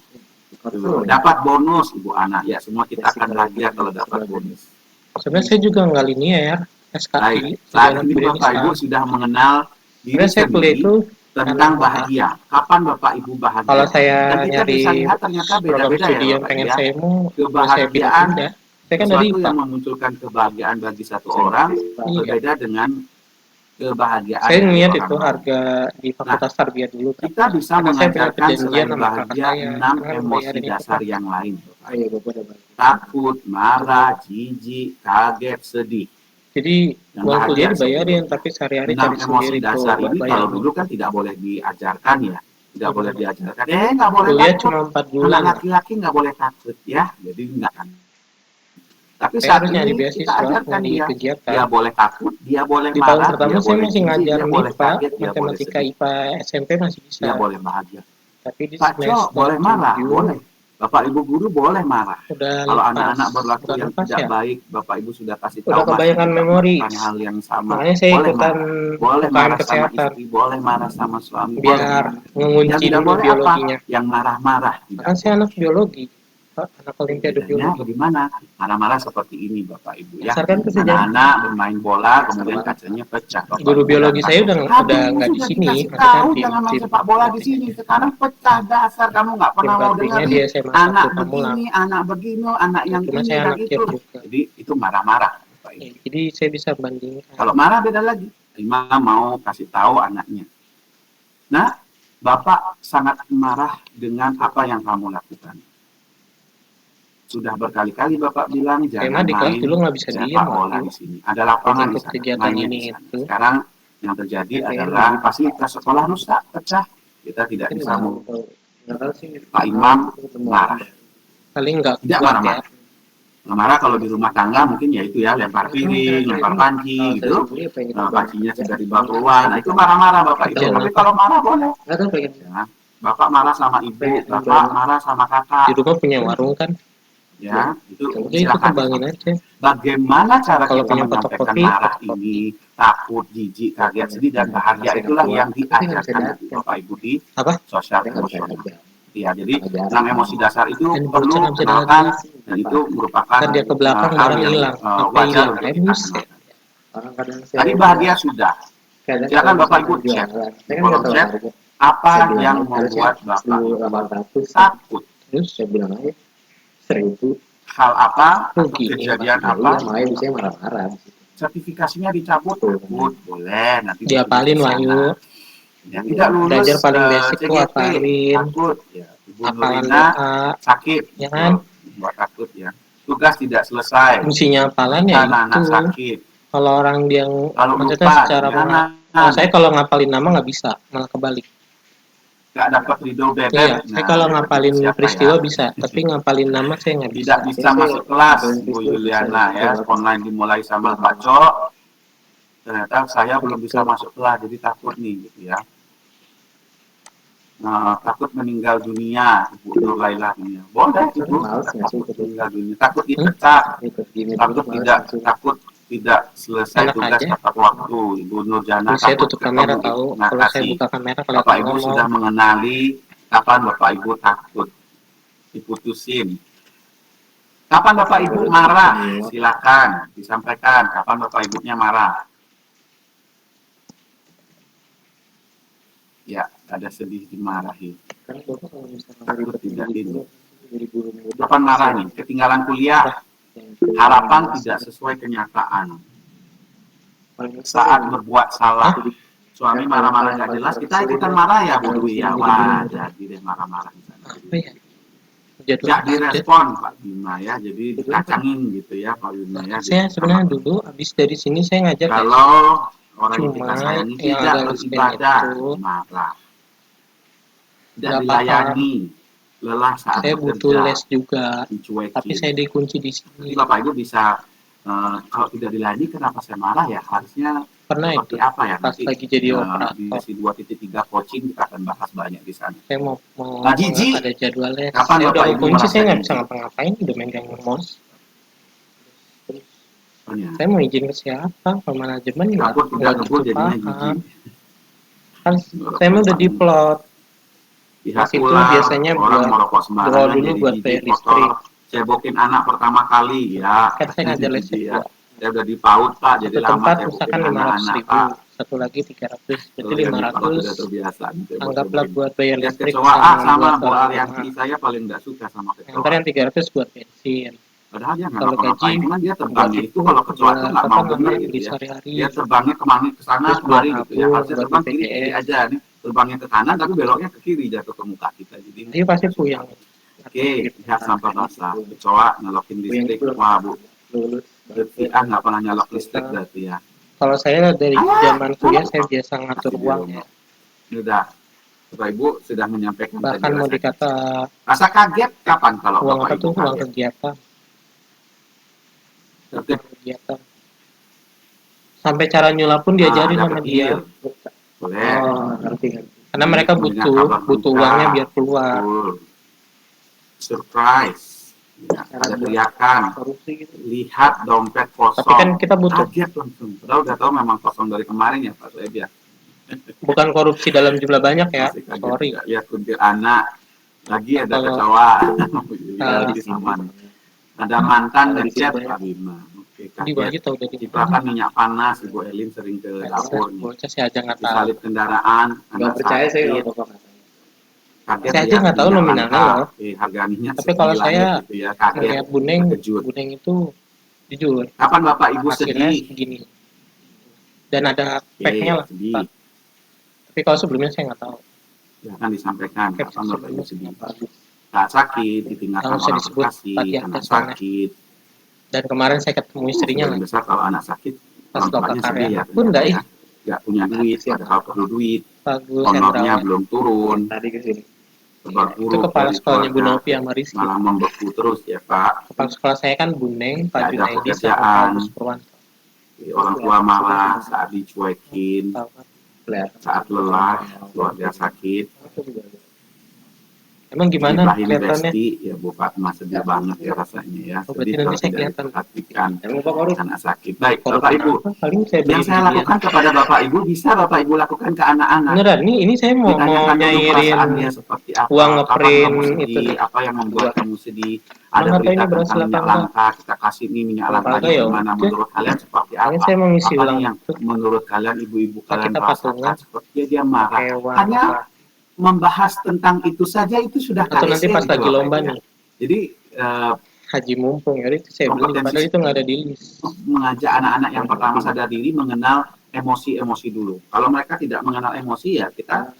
Tuh, dapat bonus, Ibu Ana. Ya, semua kita akan bahagia kalau dapat bonus. Sebenarnya saya juga nggak linear, SKI. Baik, saat ini Bapak Ibu sudah mengenal diri Sebenarnya saya kuliah sendiri itu tentang bahagia. Kapan Bapak Ibu bahagia? kalau saya Dan kita nyari bisa lihat ternyata program beda-beda studi ya, yang Bapak pengen ya. saya mau, saya Kebahagiaan pindah. Saya kan dari sesuatu IPA. yang memunculkan kebahagiaan bagi satu orang Iya. berbeda dengan kebahagiaan Saya dari ngeliat orang itu lain. harga di Fakultas Tarbiyah dulu. Kan. Kita bisa Karena saya punya mengajarkan perjanjian selain sama kakak bahagia saya. 6 Jangan emosi bayarin itu, dasar Pak. yang lain. Takut, marah, jijik, kaget, sedih. Jadi Dan uang bahagia kuliah dibayarin, sebetulnya. tapi sehari-hari 6 cari emosi sendiri tuh dasar ini bayar. kalau dulu kan tidak boleh diajarkan ya. Tidak boleh diajarkan. Nggak boleh Kuliah takut. cuma 4 bulan. Anak laki-laki nggak boleh takut ya. Jadi enggak kan. Tapi Saya saat harus nyari ini kita beasiswa, ajarkan nyari dia. kegiatan. Dia boleh takut, dia boleh Di tahun marah, pertama dia saya boleh masih jijik, ngajar dia boleh MIPA, kaget, dia boleh matematika, sedih, IPA, SMP masih bisa. dia boleh bahagia. Tapi di Pak Jo, semester boleh marah, 7, boleh. Bapak Ibu guru boleh marah. udah Kalau lepas. anak-anak berlaku Udah yang lepas tidak ya? baik, Bapak Ibu sudah kasih tahu Udah masih kebanyakan tidak memori. melakukan hal yang sama. Makanya saya Boleh ikutan marah, boleh UKM marah sama kesehatan. istri, boleh marah sama suami, boleh Biar marah. Yang ngunci tidak dulu boleh apa? biologinya. Yang marah-marah. Tidak Kan saya anak biologi, Pak, anak olimpiade Bedanya biologi. bagaimana? Marah-marah seperti ini Bapak Ibu ya. Berdasarkan kesejahteraan. Anak-anak bermain bola kemudian kacanya pecah. Bapak Guru Ibu biologi datang. saya udah Aduh, nggak di sudah sini, dikasih maksudnya tahu tim- jangan main tim- sepak bola di sini. Sekarang pecah dasar kamu nggak Tim pernah mau rugby-nya dengar di SMA anak 1 Pamulang. begini, anak begini, anak yang Cuma ini saya dan anak itu. tiap juga. Jadi itu marah-marah Bapak Ibu. Jadi saya bisa bandingkan. Kalau marah beda lagi. Imam mau kasih tahu anaknya. Nah, Bapak sangat marah dengan apa yang kamu lakukan. Sudah berkali-kali Bapak bilang jangan Emang di kelas main dulu nggak bisa diem, sepak bola waktu di sini. Ada lapangan di ikut sana. kegiatan mainnya ini di sana. itu. Sekarang yang terjadi Kayak adalah fasilitas sekolah rusak, pecah. Kita tidak bisa Pak Imam marah. paling nggak Tidak kuat ya. marah-marah. Marah kalau di rumah tangga mungkin ya itu ya lempar piring, lempar panci gitu. Pancinya sudah dibawa keluar. Nah itu marah-marah Bapak Ibu. Tapi kalau marah boleh. Ya. Bapak marah sama ibu, Bapak marah sama Di kakak, rumah punya warung kan, ya, itu udah itu silakan. kembangin aja. Bagaimana cara Kalau kita punya menyampaikan fotokopi, marah fotokopi. ini, takut, jijik, kaget, sedih, dan bahagia, itulah yang diajarkan Bapak Ibu di Apa? sosial emosional. Ya, jadi Jarang. 6 emosi dasar itu Dan perlu bocah nggak bisa kenalkan, dengar. dan itu merupakan Kan dia ke belakang hal barang yang hilang, apa wajar hilang? untuk kita Buset. kenalkan. Orang kadang Tadi bahagia sudah. Silakan Bapak Ibu chat di kolom chat apa yang membuat Bapak Ibu takut. Terus saya bilang aja 1000. Hal apa, rugi. kejadian Iya, apa, makanya bisa marah-marah. sertifikasinya dicabut, takut, boleh, nanti Diapalin, di sana. Wahyu. Ya, tidak lulus Belajar paling basic tuh CGP, apalin. takut, ya. Ibu Apalan Nurina doa. sakit, Ya kan? buat takut ya. Tugas tidak selesai, Fungsinya apalan ya anak itu. sakit, Kalau orang yang kalau maksudnya lupa, secara gimana? kalau saya kalau ngapalin nama nggak bisa, malah kebalik. Nggak dapat ridho bebek. Iya, saya kalau ngapalin siapa peristiwa ya? bisa, tapi ngapalin nama saya nggak bisa. Tidak bisa masuk kelas, Bu Yuliana ya, online dimulai sama Pak Cok. Ternyata saya belum bisa masuk kelas, jadi takut nih gitu ya. Takut meninggal dunia, Ibu Nur Laila dunia. Boleh, Ibu, takut meninggal dunia. Takut dipecat, takut tidak selesai Enak tugas aja. tepat waktu. Ibu Nur Jana, Saya takut tutup kamera ketemu. tahu. Terima Kalau saya kasih. buka kamera Bapak kelihatan Ibu ngomong. sudah mengenali kapan Bapak Ibu takut diputusin. Kapan Bapak Ibu marah? Silakan disampaikan kapan Bapak Ibunya marah. Ya, ada sedih dimarahi. Kan Bapak kalau misalnya Takut tidak ini. dari guru muda, Kapan marah nih? Ketinggalan kuliah, harapan tidak sesuai kenyataan. Saat berbuat salah, suami marah-marah nggak jelas, kita ikutan marah ya Bu Dwi ya. Wah, jadi deh marah-marah di sana. Apa ya? Jadwal Nggak aja. direspon Pak Bima ya, jadi dikacangin gitu ya Pak Bima ya. Saya sebenarnya dulu habis dari sini saya ngajak ya. Kalau orang yang kita Cuma sayangi yang tidak agak beribadah, itu, marah. Tidak nggak dilayani, lelah saat saya butuh bekerja, les juga, dicuekin. tapi saya dikunci di Jadi sini. Bapak Ibu bisa, kalau tidak dilayani kenapa saya marah ya? Harusnya Pernah seperti itu apa ya? pas Nanti lagi jadi di operator. sesi 2.3 coaching kita akan bahas banyak di sana. Saya mau Nah, Jiji, ada jadwalnya. kapan Saya Bapak udah Ibu kunci, merasa saya nggak jijik? bisa ngapa-ngapain, udah megang mouse. Oh, ya. Saya mau izin ke siapa? Ke manajemen nggak Takut tidak ngebut gitu jadinya paham. jijik. Kan saya mah udah diplot. Pihak Itu ular, biasanya orang buat merokok draw sembarangan dulu jadi buat jijik, bayar kotor, listrik. cebokin anak pertama kali ya. Kan saya ngajar les Jijik juga. Saya udah di PAUD Pak, jadi Satu lama tempat cebokin misalkan 500 anak-anak ribu, Pak. satu lagi 300, berarti Kalau yang di PAUD sudah 500. terbiasa. Anggaplah buat bayar Ya listrik kecoa sama buat Bu orang Arianti, rumah. saya paling nggak suka sama kecoa. Ntar yang 300 buat bensin. Padahal dia nggak Kalau ngapa-ngapain, gaji, cuman dia terbangnya buat itu kalau kecoa itu nggak mau bener gitu beli ya. sehari-hari. Dia terbangnya kemana ke sana Terus kemari buat gitu ya. nabung, Harusnya buat terbang kiri-kiri BPJS. aja nih. Terbangnya ke kanan tapi beloknya ke kiri jatuh ke muka kita. Jadi Dia pasti puyeng. oke, lihat sampah basah. Kecoa nyolokin listrik, wah Bu. lulus. Berarti nggak pernah nyolok listrik berarti ya. Kalau saya dari zaman kuliah saya biasa ngatur uang ya. Ini udah. Bapak Ibu sudah menyampaikan Bahkan tadi mau rasanya. dikata Rasa kaget kapan kalau uang Bapak apa Ibu tuh uang kaget? kegiatan. Tertib. Kegiatan. Sampai cara nyulap pun diajarin sama dapet dia. deal. Boleh. Oh, ngerti. Karena mereka butuh uangnya biar keluar. Betul. Surprise. Ya, ada teriakan. Korupsi gitu. Lihat dompet kosong. Tapi kan kita butuh Kaget langsung. Padahal udah tahu memang kosong dari kemarin ya Pak Soeb ya. bukan korupsi dalam jumlah banyak ya. Masih kaget Sorry. juga. Ya kuntilanak. Lagi ada Kalau- kecoa. Kalau Lagi aman. Ada mantan ngechat Pak Bima. Oke, Di kaget. baju tahu dari Ciprakan minyak panas. Ibu Elin sering ke dapur nih. bocah saya aja nggak tahu. Disalip kendaraan. Nggak Anak percaya saya sakit. kalau Bapak katanya. Kaget Saya aja lihat nggak tahu minyak nominalnya langka. loh. Harga minyak Tapi kalau segila saya gitu ya, kaget. Melihat Buneng terkejut. itu jujur Kapan Bapak Ibu hasilnya sedih? segini. Dan ada Oke, packnya lah. sedih. Pak. Tapi kalau sebelumnya saya nggak tahu. Ya kan disampaikan. Pack Kapan Bapak Ibu sebelumnya sedih? saya nggak tahu. Saat sakit, ditinggalkan Nggak usah orang disebut terkasih, Pak Yahya anak soalnya. sakit. Dan kemarin saya ketemu istrinya Paling besar kalau anak sakit, pas orang tuanya lokakarya. sedih ya. Pun nggak ternyata ya. Nggak punya duit, padahal perlu duit. Bagus Honornya Hendrawan. belum turun, Tadi ke sini. tebar Itu buruk kepala dari sekolahnya Bu keluarga, Novi sama Rizky. malah membeku terus ya Pak. Kepala sekolah saya kan Buneng, Pak Nggak ada Junaidi sama pekerjaan. Pak Agus Purwanto. Orang tua marah saat dicuekin, Tahu kan? Kelihatan. saat lelah, keluarga sakit. Emang gimana Ibrahim kelihatannya? Besti, ya Bu Fatma sedih banget ya rasanya ya. Oh, berarti Sedih nanti kalau saya tidak kelihatan. diperhatikan Emang Pak Korup? anak sakit. Baik, Kalau Bapak Ibu, kenapa, paling saya yang beli saya beginian. lakukan kepada Bapak Ibu bisa Bapak Ibu lakukan ke anak-anak. Beneran, ini saya mau Ditanyakan dulu nyairin perasaan dia seperti apa, uang kapan ngeprint kamu itu sedih, tuh. apa yang membuat kamu sedih. Bang, Ada apa berita ini beras tentang minyak lapangka? langka, kita kasih ini minyak Lapangka langkanya ya, gimana, oke. menurut kalian seperti Makanya apa? saya mau ngisi Apa ulang nih yang itu. menurut kalian ibu-ibu Pak, kalian kita rasakan patungan. seperti dia marah. Hewan Hanya apa? membahas tentang itu saja itu sudah Atau nanti KSE pas gitu lagi Bapak lomba Ibu ya. nih, Jadi Haji Mumpung ya itu saya beli, kompetensi padahal itu nggak ada di list. mengajak anak-anak yang pertama sadar diri mengenal emosi-emosi dulu. Kalau mereka tidak mengenal emosi ya kita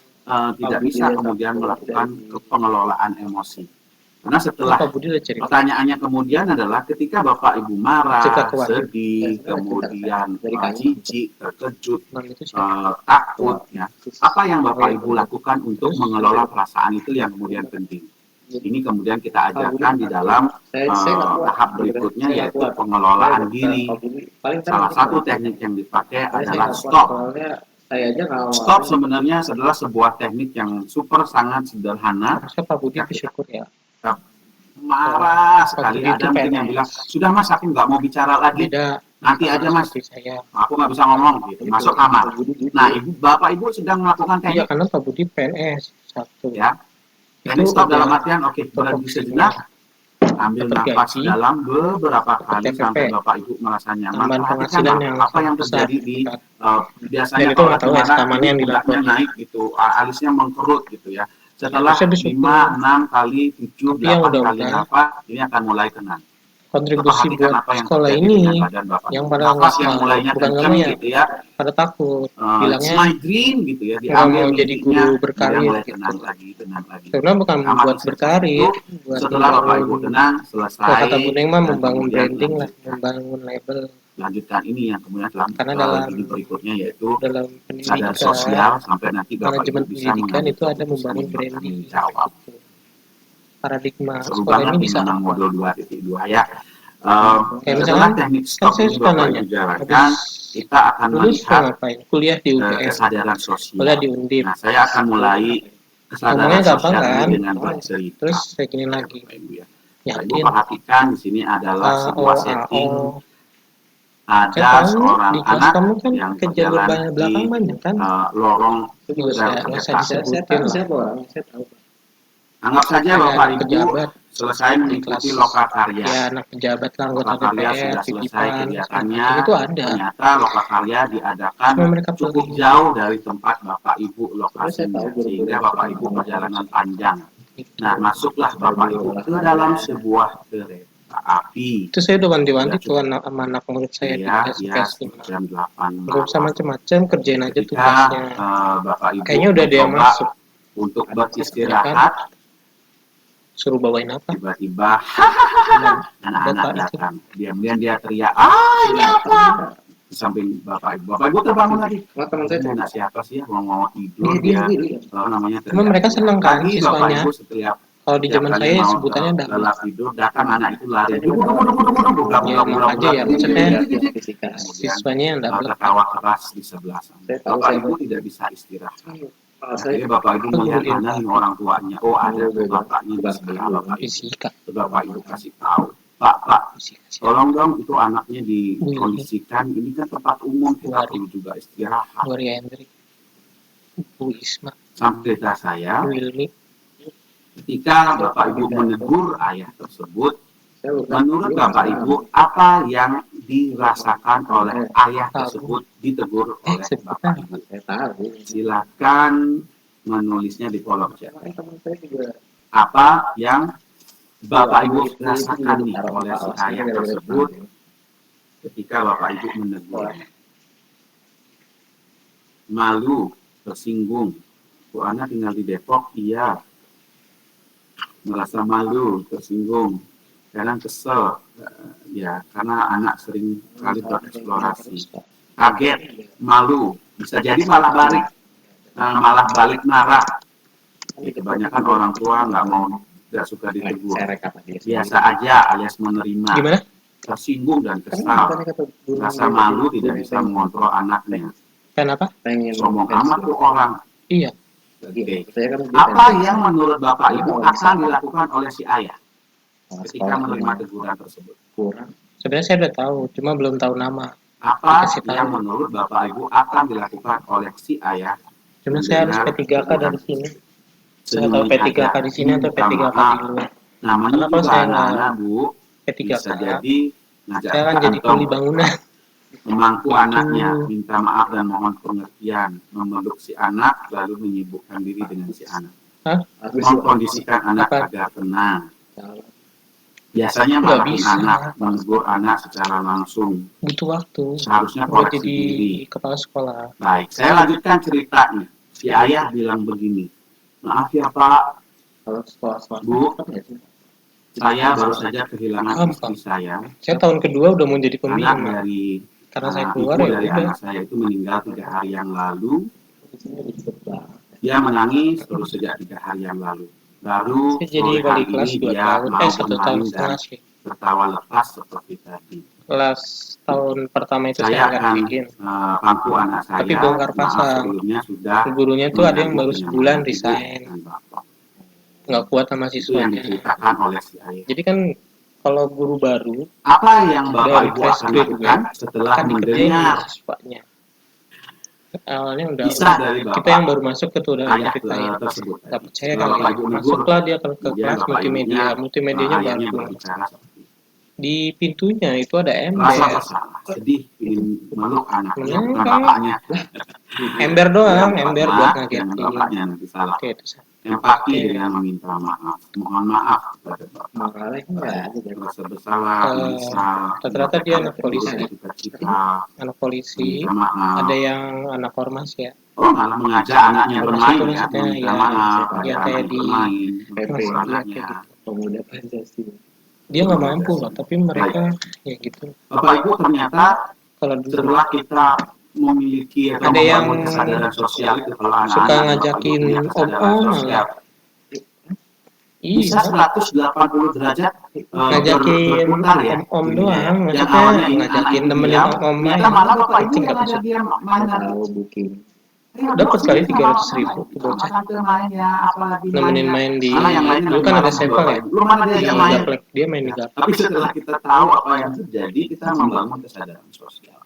tidak bisa kemudian melakukan pengelolaan emosi. Karena setelah Pak Budi udah cerita. pertanyaannya kemudian adalah ketika Bapak Ibu marah, Cerita ke Wahyu. sedih, kemudian jijik, terkejut, Mam itu siapa? takut, ya. Apa yang Bapak Ibu lakukan untuk mengelola perasaan itu yang kemudian penting. Ini kemudian kita ajarkan di dalam tahap berikutnya yaitu pengelolaan diri. Salah satu teknik yang dipakai adalah stop. Stop sebenarnya adalah sebuah teknik yang super sangat sederhana. Harusnya Pak Budi bersyukur ya. Marah sekali, Waktu ada itu mungkin yang PNS. bilang, sudah Mas aku nggak mau bicara lagi, Beda. nanti aja Mas, seperti saya. aku nggak bisa ngomong gitu, masuk kamar. Nah, Bapak Ibu sedang melakukan Iya teknik karena Pak Budi PNS satu. ya. Teknik Itu stop dalam udah artian oke, berhenti topoksinya. sejenak, ambil Dapat nafas gaji, dalam beberapa kali TPP, sampai Bapak Ibu merasa nyaman. tambahan Perhatikan penghasilan yang apa yang besar. terjadi di biasanya Dan itu kalau nggak tahu marah, rekamannya yang ini punggungnya dilakukan. naik gitu, alisnya mengkerut gitu ya. Setelah Saya bersyukur. 5, 6 kali, 7, Tapi yang 8 kali udah nafas, ini akan mulai tenang. kontribusi Perhatikan buat apa yang sekolah terjadi ini dengan badan Bapak. yang pada Nafas nggak yang mau, mulainya bukan kencang kamu ya, gitu ya. pada takut. It's Bilangnya my dream gitu ya. nggak Diambil mau jadi mimpinya, guru berkarir kemudian mulai gitu. tenang lagi, tenang lagi. Sebenarnya bukan Amati buat sesuatu. berkarir, buat Setelah Bapak Ibu membangun. tenang, Kalau selesai. kata Bu Neng mah dan membangun kemudian branding lah, lanjutkan. membangun label Lanjutkan ini yang kemudian Karena dalam ini berikutnya yaitu dalam sadar pendidikan, sosial sampai nanti Bapak Ibu manajemen bisa pendidikan mengambil itu ada keputusan membangun yang branding. bertanggung jawab. Gitu. Paradigma Seru sekolah banget ini di bisa mana apa? modul 2.2 ya. Kayak Setelah misalnya, teknik kan stop saya ini suka Bapak nanya, Ibu jalankan, habis kita akan lulus melihat mau ngapain? Kuliah di UGM, kesadaran sosial. kuliah di Undip. Nah, saya akan mulai kesadaran Ngomongnya gampang sosial kan? ini dengan bercerita. Terus saya gini lagi, Bapak Ibu ya. Bapak Ibu yakin perhatikan di sini adalah sebuah setting. Saya Ada tahu seorang di kelas anak kamu kan yang ke jalur berjalan belakang di banyak kan? lorong Itu juga nggak usah disebutin lah. Saya tahu. Anggap saja Ada Bapak anak Ibu pejabat selesai di mengikuti kelas, lokakarya. ya anak pejabat lah, anggota Lokakarya DPR, sudah selesai titipan, kegiatannya. itu ada. Ternyata lokakarya diadakan Cuma mereka cukup pilih. jauh dari tempat Bapak Ibu Saya lokasinya, tahu, sehingga Bapak Ibu perjalanan panjang. Gitu. Nah, masuklah Bapak Ibu ke dalam sebuah kereta api. Itu saya udah wanti-wanti tuh sama anak murid saya di Ya, SMP ya, 5. jam 8 Nggak usah malam. macam-macam, kerjain aja Ketika tugasnya. Bapak Ibu Kayaknya udah dia mencoba masuk. untuk beristirahat, Suruh bawain apa? tiba-tiba anak-anak Bapak itu. datang. Diam-diam dia teriak, ini apa? Di samping Bapak Ibu. Bapak Ibu terbangun lagi. Nah, teman saya Anak siapa sih ya mau tidur Dia. dia? Namanya Cuma mereka senang kan Lagi Bapak siswanya. Ibu setiap Kalau di zaman kali saya mau sebutannya lelah dangdut. tidur, datang anak itu lari. Ya, makanya ya, maksudnya fisika. siswanya yang dablek. tertawa keras di sebelah sana. Saya tahu, Bapak saya Ibu tidak bisa istirahat. Saya Jadi Bapak Ibu melihat Kemudian. mana nih orang tuanya. Oh, ada tuh bapaknya di sebelah Bapak Ibu. Fisika, Bapak Ibu kasih tahu, Pak, fisika. tolong dong itu anaknya dikondisikan. Ini kan tempat umum, kita perlu juga istirahat. Bu Hendrik, Bu Isma, Sampai saya, Bu Ilmi, ketika Bapak Ibu menegur ayah tersebut, bukan. menurut Bapak Ibu, apa yang dirasakan oleh ayah tersebut ditegur oleh Bapak Ibu? Saya tahu. Silakan menulisnya di kolom chat. Teman saya juga. Apa yang Bapak Ibu rasakan nih oleh si ayah tersebut ketika Bapak Ibu menegur? Malu, tersinggung. Bu anak tinggal di Depok, iya. Merasa malu, tersinggung. Kadang kesel, ya karena anak sering kali bereksplorasi. Kaget, malu, bisa jadi malah balik marah. Kebanyakan orang tua nggak suka ditegur. Biasa aja alias menerima. gimana? Tersinggung dan kesal. Rasa malu tidak bisa mengontrol anaknya. Kenapa? Sombong amat tuh orang. Iya. Oke. Saya kan Apa yang menurut Bapak Ibu akan dilakukan oleh si ayah ketika menerima teguran tersebut? kurang. Sebenarnya saya udah tahu, cuma belum tahu nama. Apa Dikasih tahu. yang menurut Bapak Ibu akan dilakukan oleh si ayah? Cuma saya harus P3K dari sini. Saya tahu P3K di sini atau P3K di luar. Namanya Karena kalau juga saya anak-anak, Bu, P3K, bisa jadi ngajak saya akan jadi kantong, kuli bangunan. memangku anaknya, minta maaf dan mohon pengertian, memeluk si anak, lalu menyibukkan diri dengan si anak. Mengkondisikan anak Apa? agar tenang. Biasanya Nggak marahin bisa. anak, menegur anak secara langsung. Butuh waktu. Seharusnya Buat koreksi jadi diri. kepala sekolah. Baik, saya lanjutkan ceritanya. Si ayah bilang begini, maaf ya Pak, Kalau sekolah swasta Bu, kan ya sih. saya baru saja kehilangan Paham, istri saya. Saya tahun kedua udah mau jadi Anak pembina. dari Karena saya keluar ibu ya dari udah. anak saya itu meninggal 3 hari yang lalu. Di sini ribet banget. Dia menangis terus sejak 3 hari yang lalu. Baru Saya jadi sore wali hari kelas ini 2 dia tahun, mau 1 tahun bermain dan setengah sih. tertawa lepas seperti tadi. Kelas tahun pertama itu Saya saya nggak akan bikin. pangku anak saya. Tapi bongkar Maaf pasang. sebelumnya sudah Gurunya tuh ada yang baru mengganggu sebulan kenyamanan ibu resign. dan bapak. Nggak kuat sama Itu yang siswanya. diceritakan oleh si ayah. Jadi kan kalau guru baru Apa yang Bapak dari Ibu fresh akan graduate lakukan setelah kan dikerjain mendengar sama siswanya. Awalnya udah kisah dari kita Bapak yang baru masuk ke tuh udah ayah ceritain. tersebut? Nggak percaya Setelah kali Bapak ya. Ibu negur, Masuklah dia ke kemudian kelas Bapak multimedia. Ibunya, Multimedianya ayahnya bagus. berbicara seperti itu. Di pintunya itu ada Rasa ember. bersalah, sedih, ingin meluk anaknya, Menang, bukan kan? bapaknya. Ember doang, Yang ember bapaknya, buat yang ngagetin. bapaknya nanti salah. Oke, itu satu. Empati Oke. dengan meminta maaf, mohon maaf kepada Bapak. Makalahnya nggak ada jadi. Rasa bersalah, menyesal, Rata-rata dia anak polisi. cita-cita, Anak polisi, meminta maaf. ada yang anak ormas ya. Oh, malah mengajak anaknya bermain Itu ya, maksudnya, meminta ya, maaf pada yang kayak anaknya di bermain, PP, menegur iya, anaknya. kayak gitu. Pemuda Pancasila. Dia nggak mampu loh, tapi mereka ya gitu. Bapak Ibu ternyata Kalau dulu setelah kita memiliki atau Ada yang membangun kesadaran sosial itu kalau anak-anak suka Bapak Ibu ngajakin punya kesadaran om-om sosial, bisa iya 180 derajat ngajakin berputar ya om dunia ya. doang, Yang maksudnya awalnya ini ngajakin anak temenin diam, om main. ternyata malah Bapak Ibu Penting yang nggak ada maksud. dia main Tahu booking. Dapat sekali 300.000 tuh bocah. Nemenin main di dulu kan ada Sevel ya Belum ada di dia main. Gaplek, dia main di Gaplek. Tapi setelah kita tahu apa yang terjadi, kita membangun kesadaran sosial.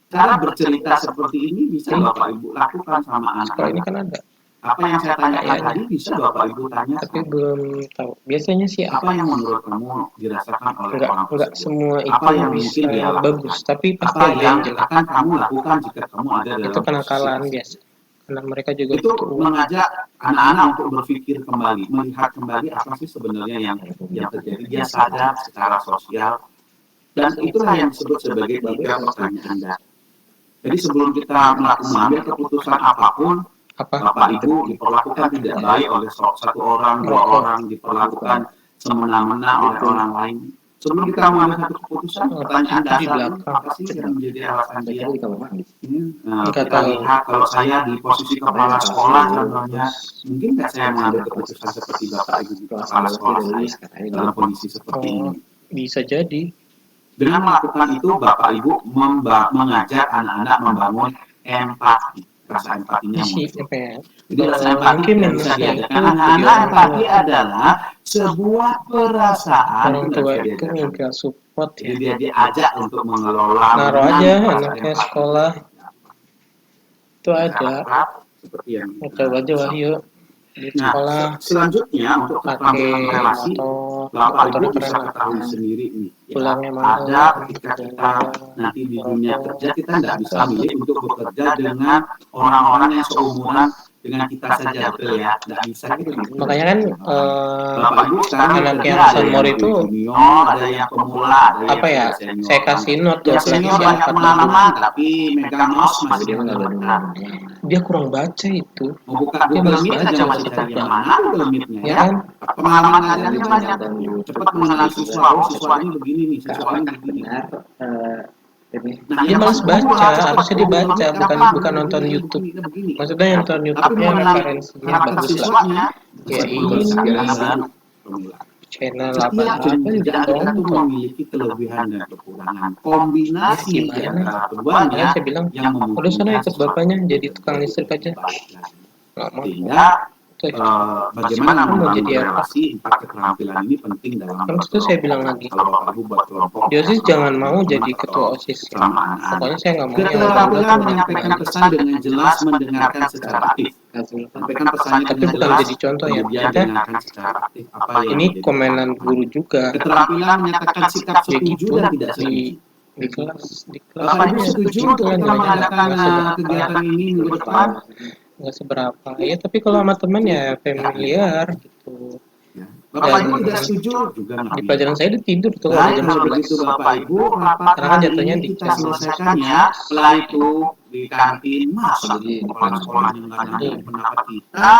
Cara bercerita seperti ini bisa Bapak Ibu lakukan sama Sekolah ini anak-anak. kan ada, Apa yang saya tanyakan Kayaknya. tadi bisa Bapak Ibu tanya. tapi belum tahu. Biasanya sih Apa yang menurut kamu dirasakan oleh orang enggak tersebut? semua itu Apa yang bisa mungkin dia lakukan? bagus, tapi pasti Apa ada yang yang jelek. akan kamu lakukan jika kamu ada dalam Itu kenakalan posisi biasa. Karena mereka juga itu butuh uang. mengajak anak-anak untuk berpikir kembali, melihat kembali apa sih sebenarnya yang terjadi. Dia sadar secara sosial, dan itulah yang disebut sebagai 3 pertanyaan dasar. Jadi sebelum kita mengambil keputusan apapun, Apa? Bapak Ibu diperlakukan tidak baik oleh satu orang, 2 orang, diperlakukan semena-mena oleh orang lain. Sebelum kita mengambil satu keputusan, pertanyaan Di dasar belakang. apa sih yang menjadi alasan Saya dia? kira di kamar mandi. Nggak Kita tahu. lihat kalau saya di posisi kepala sekolah contohnya, mungkin nggak saya mengambil keputusan seperti Bapak Ibu kepala sekolah saya dalam kondisi seperti ini. Bisa jadi. Dengan melakukan itu, Bapak Ibu mengajak anak-anak membangun empati, rasa empatinya Isi muncul. apa ya? Jadi rasa empati Mungkin tidak bisa manusia diajarkan. itu Anak-anak jadi empati orang tua. adalah sebuah perasaan Orang itu tua nggak bisa itu diajarkan. nggak support Jadi ya. dia diajak untuk mengelola. Naruh menang aja rasa anaknya empati. sekolah. Itu Saya ada. harap seperti yang Coba aja Wahyu di Nah, sekolah selanjutnya untuk pakai keterampilan relasi, motor Bapak Ibu motor bisa keren. ketahui sendiri nih. Ya, Pulangnya ada malam. ketika kita nanti di dunia kerja, kita tidak bisa milih untuk bekerja dengan orang-orang yang seumuran dengan kita saja, betul ya? Tidak bisa gitu. Makanya kan Bapak Ibu sekarang anak bekerja, yang ada senior yang itu junior, ada yang pemula, ada yang apa ya? senior. Saya kasih note Ya tuh senior lagi banyak siapa pengalaman, tapi megang mouse Tapi masih dia nggak belum benar. dia kurang baca itu, mau buka Dia Google masih Meet baca, aja masih masih cari yang tebak. mana Google Meet-nya ya ya. kan? Pengalaman ngajarnya banyak. Cepat mengenal siswa, oh siswa ini begini nih, siswa ini begini. Benar. Ini Nah, Dia yang malas masuk Google, baca, cepat harusnya Google dibaca, Meet, bukan kenapa? bukan nonton Begini, YouTube. begini, begini. Maksudnya nonton Tapi YouTube-nya mengenal referensinya karakter bagus lah. siswanya, Ya ini ini anak baru pemula. channel Setiap apa jenjang juga kita itu tonton. memiliki kelebihan dan kekurangan. Kombinasi Gimana? di antara Makanya keduanya saya bilang, yang udah sana memungkinkan ikut seseorang bapaknya untuk jadi tukang listrik aja. baik lagi. nggak mau. Sehingga bagaimana mau membangun jadi apa? relasi, 4 keterampilan ini penting dalam Kan itu saya bilang lagi, kalau Bapak Ibu buat kelompok. di OSIS jangan mau jadi ketua OSIS ya. Sama anak-anak. Pokoknya saya nggak mau yang Keterampilan menyampaikan pesan dengan jelas, mendengarkan secara aktif. Sampaikan pesannya tapi dengan bukan jelas, jadi contoh ya. kemudian Kita dengarkan secara aktif apa yang ini menjadi komenan kebutuhan. guru juga Keterampilan menyatakan sikap ya setuju gitu dan tidak setuju. di kelas Bapak Ibu setuju kita mengadakan kegiatan ini minggu depan? nggak seberapa ya, tapi kalau sama teman ya familiar gitu. Ya. Bapak Ibu Dan tidak setuju juga nggak di bisa. pelajaran saya dia tidur tuh Dan kalau jam kalau 11. begitu Bapak Ibu, rapat Karena kan hari jatuhnya ini di kita jam selesaikan ya. Setelah itu di kantin, masa kepala sekolah yang nggak nanya pendapat kita,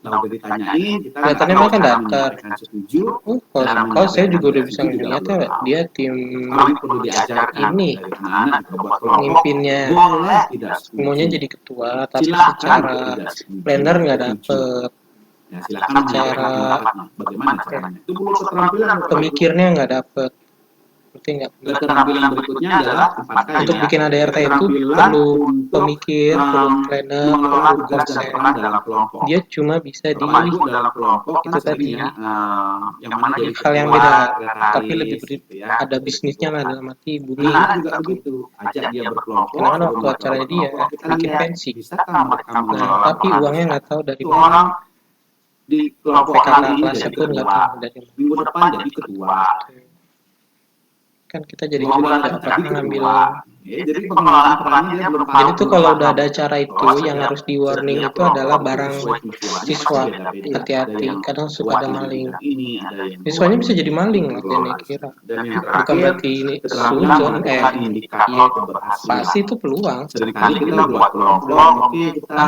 lalu udah ditanyain, kita Kelihatannya mereka datar. menyampaikan setuju. Kalau saya juga udah bisa ngeliat ya, dia tim Kami perlu diajarkan ini dari anak-anak juga buat kelompok. mimpinnya Boleh tidak setuju. semuanya jadi ketua, tapi Silakan secara tidak setuju. planner nggak Setuju. dapet, Ya, silakan menyampaikan Secara- pendapatnya. Bagaimana caranya? Itu perlu keterampilan. Bapak Ibu. pemikirnya nggak dapet. Ngerti nggak? Keterampilan berikutnya adalah 4K Untuk ya. bikin ADRT itu Keterampilan perlu untuk, pemikir, perlu planner, mengelola perlu tugas dan konsep. peran dalam kelompok. Dia cuma bisa di Bapak Ibu dalam kelompok kan itu sering tadi. ya, yang mana jadi Hal yang ketua, beda, sekretaris, tapi lebih gitu ya. ada bisnisnya lah dalam arti bunyi. Anak-anak juga begitu, ajak dia berkelompok. Karena kan waktu berbuat acaranya dia kelompok, kita bikin lihat, pensi. bisakah mereka mengelola Nah, tapi peran? uangnya nggak tahu dari Itu mana. orang di kelompok PKK kali ini kelasnya jadi pun nggak ketua, tahu dari mana. minggu depan jadi ketua. Kan kita jadi 2 bulan curiga lagi apakah ngambil. ketua. Ya, jadi pengelolaan perannya dia belum Jadi tahu, tuh kalau belum udah paham. ada acara itu yang harus di warning itu adalah barang siswa. Hati-hati, kadang suka ada maling. Siswanya bisa jadi maling lah dia kira. Dan yang Bukan terakhir, berarti ini keterampilan suzon menentukan indikator iya, keberhasilan. pasti itu peluang. Seringkali kita buat kelompok, oke kita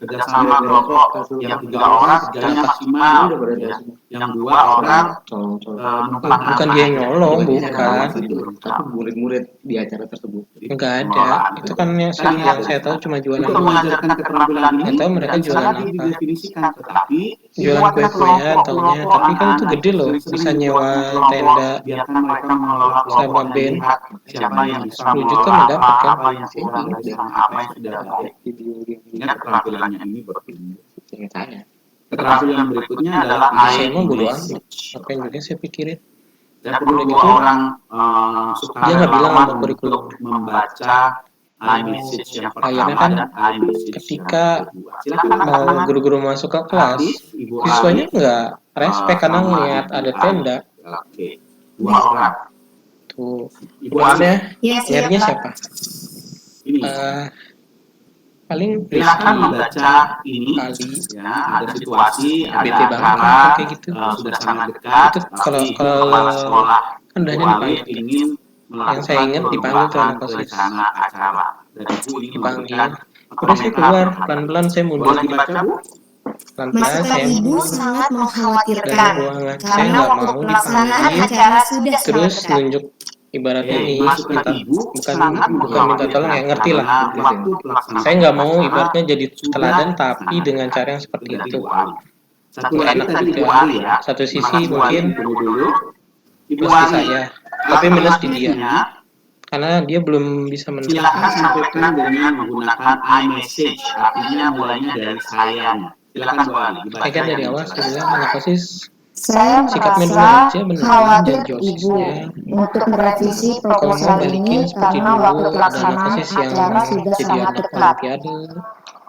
kerjasama kelompok yang 3 orang kerjanya maksimal, ya. Yang 2 orang Bukan dia yang nyolong, bukan. Tapi murid-murid di acara tersebut. Enggak ada. Itu kan yang saya tahu cuma jualan Untuk doang. mengajarkan keterampilan ini, Nggak tahu mereka dan jualan sangat apa. didefinisikan, tetapi Jualan dibuatlah kue-kuean taunya, kelompok-kelompok tapi kan itu anak-anak. gede loh, Sering-sering bisa dibuat nyewa kelompok, tenda, biarkan mereka mengelola sama kelompok dan band. lihat siapa yang bisa 10 juta mengelola mendapat kan. apa yang kurang dari sana, apa yang sudah baik. Ingat keterampilannya ini bertumbuh. Dengan saya. Keterampilan berikutnya adalah Saya mah bodo amat. iMessage. Apa yang juga saya pikirin. Saya perlu Udah 2 gitu, orang dia nggak bilang sukarelawan sama kurikulum. untuk membaca iMessage yang Akhirnya pertama kan dan iMessage ketika yang kedua. Silakan mau anak-anak guru-guru masuk ke kelas, aktif, Ibu siswanya Alif, nggak respect karena sama ngeliat Ibu ada Alif. tenda. Oke, 2 orang. Tuh, Ibu Alif, maksudnya Ya, lihatnya siap, siapa? ini Paling silakan Rizky, membaca ini. Ali, Ya, ada situasi, ada bete banget acara, kan kayak gitu. sudah sangat dekat. Itu tapi kalau kepala sekolah kan Ibu udah Alif dipanggil. ingin Yang saya ingat dipanggil tuh anak perubahan OSIS. rencana acara. Dan Ibu ingin Dipanggil. memberikan Udah saya keluar, pelan-pelan saya mundur. Boleh dibaca, Bu? Pelan-pelan Masukan saya Ibu mundur sangat dari mengkhawatirkan ruangan. Saya karena nggak waktu mau pelaksanaan dipanggil, acara sudah sangat terus dekat. nunjuk ibaratnya nih masukan minta Ibu bukan sangat minta tolong ya, ngerti lah. karena waktu pelaksanaan Saya nggak mau acara ibaratnya jadi teladan sudah tapi sangat dengan dekat. cara yang seperti Itu dari itu. Ibu Ali. Satu Nggak lagi enak tadi juga. Ibu Ali ya. Satu sisi Terima kasih, Bu Ali. mungkin Tunggu dulu. Ibu plus di Ali, saya, tapi minus di dia alternatifnya, karena dia belum bisa silakan menjelaskan. sampaikan dengan menggunakan iMessage, artinya mulainya dari sayanya. Silakan Bu Ali, dibaca Saya kan dari yang awal jelas. saya bilang anak OSIS Saya sikapnya dulu merasa aja benar khawatir dan Ibu jokesnya. untuk merevisi Kalau mau proposal balikin ini seperti karena dulu, waktu ada anak pelaksanaan OSIS yang acara sudah jadi sangat anak dekat. olimpiade,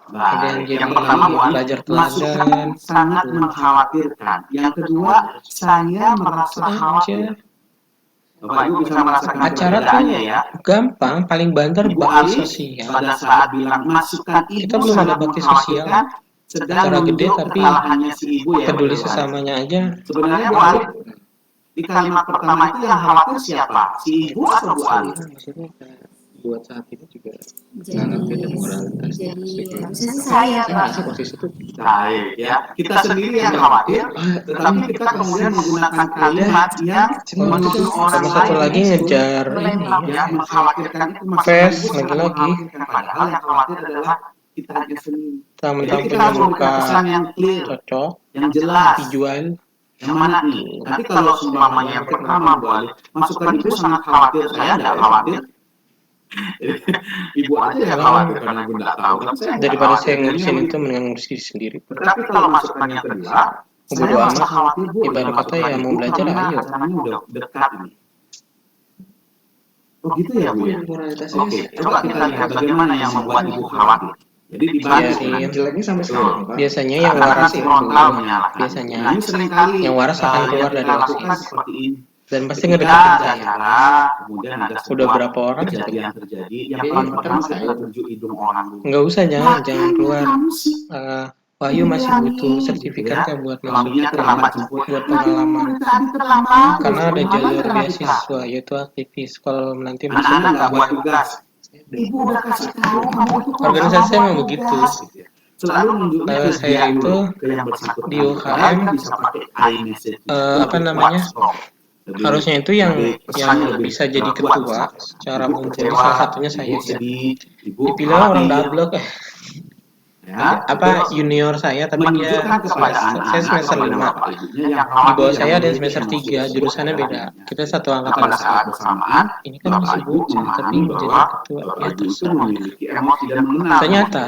ada yang Baik, jadi yang pertama Bu Ali, pelajar masukan teladan. sangat mengkhawatirkan. Yang kedua, saya merasa khawatir. Aja. Bapak Ibu bisa merasakan Acara tuh perbedaannya ya. gampang, paling banter Ibu bakti Ali sosial. pada saat bilang masukan Ibu Kita belum ada sangat bakti sosial mengkhawatirkan, sedang secara gede, menunjuk tapi kesalahannya si Ibu ya. peduli Ibu Ali. sesamanya aja. Sebenarnya Bu Ali, di kalimat pertama itu yang khawatir siapa? Si Ibu atau Bu Ali? Maksudnya buat saat ini juga Jadi, sangat beda moralitas. jadi harusnya sih saya, Saya Pak. merasa posisi itu Baik ya, kita sendiri yang khawatir, tetapi kita kemudian menggunakan kalimat yang menuduh orang Sama satu lain lagi itu ngejar ini yang mengkhawatirkan itu masukan Fes, Ibu sangat lagi-lagi. mengkhawatirkan. Padahal yang khawatir adalah kita aja sendiri. Jadi teman-teman kita harus memberikan membuka pesan yang clear, cocok yang jelas. dijual. Yang mana nih? Nanti kalau seumpamanya yang pertama Bu Ali, masukan Ibu sangat khawatir, saya tidak khawatir. Ibu aja yang khawatir karena ibu nggak tahu. Tapi saya nggak Daripada khawatir. saya ngurusin Jadinya itu mendingan ngurusin diri sendiri. Tetapi kalau masukan yang kedua, saya Bodo merasa amat. khawatir Bu. Ibarat dengan kata ya masukan mau ibu belajar karena ayo. acaranya udah dekat ini. Oh gitu ya Bu ya? Moralitasnya Oke, coba kita lihat bagaimana yang membuat ibu khawatir. Jadi dibalik Biarin. jeleknya sampai sekarang Pak. Biasanya yang karena waras nanti itu frontal menyalahkan. biasanya Nah, ini seringkali yang waras akan keluar dari lakukan OSIS. seperti ini. Dan pasti Ketika ngedeketin ada saya. acara, kemudian ada Udah sebuah berapa orang kejadian terjadi, yang Ini paling kan pertama saya. kita tunjuk hidung orang dulu. Nggak usah, jangan keluar. Kamu sih. Wahyu masih butuh sertifikatnya buat masuk Suaminya terlambat jemput. buat pengalaman. Tadi terlambat. Karena ada Malah jalur terlambat. beasiswa yaitu aktivis. Kalau nanti masuk Anak-anak nggak buat tugas. Ibu udah kasih tahu kamu itu kok organisasi nggak emang buat begitu. tugas. Selalu nunjuknya Kalau ke saya dia itu dulu, ke yang bersangkutan. di UKM, Kalian kan bisa pakai iMessage. apa namanya, harusnya itu yang bisa jadi ketua secara mumpuni, salah satunya saya. Dipilih orang dablek ya, apa junior saya, tapi dia saya semester 5. Di bawah saya ada yang semester 3, jurusannya beda. Kita satu angkatan. Pada saat bersamaan, Ini kan masih bocah, tapi menjadi ketua ya terserah. memiliki emosi dan mengenal. Ternyata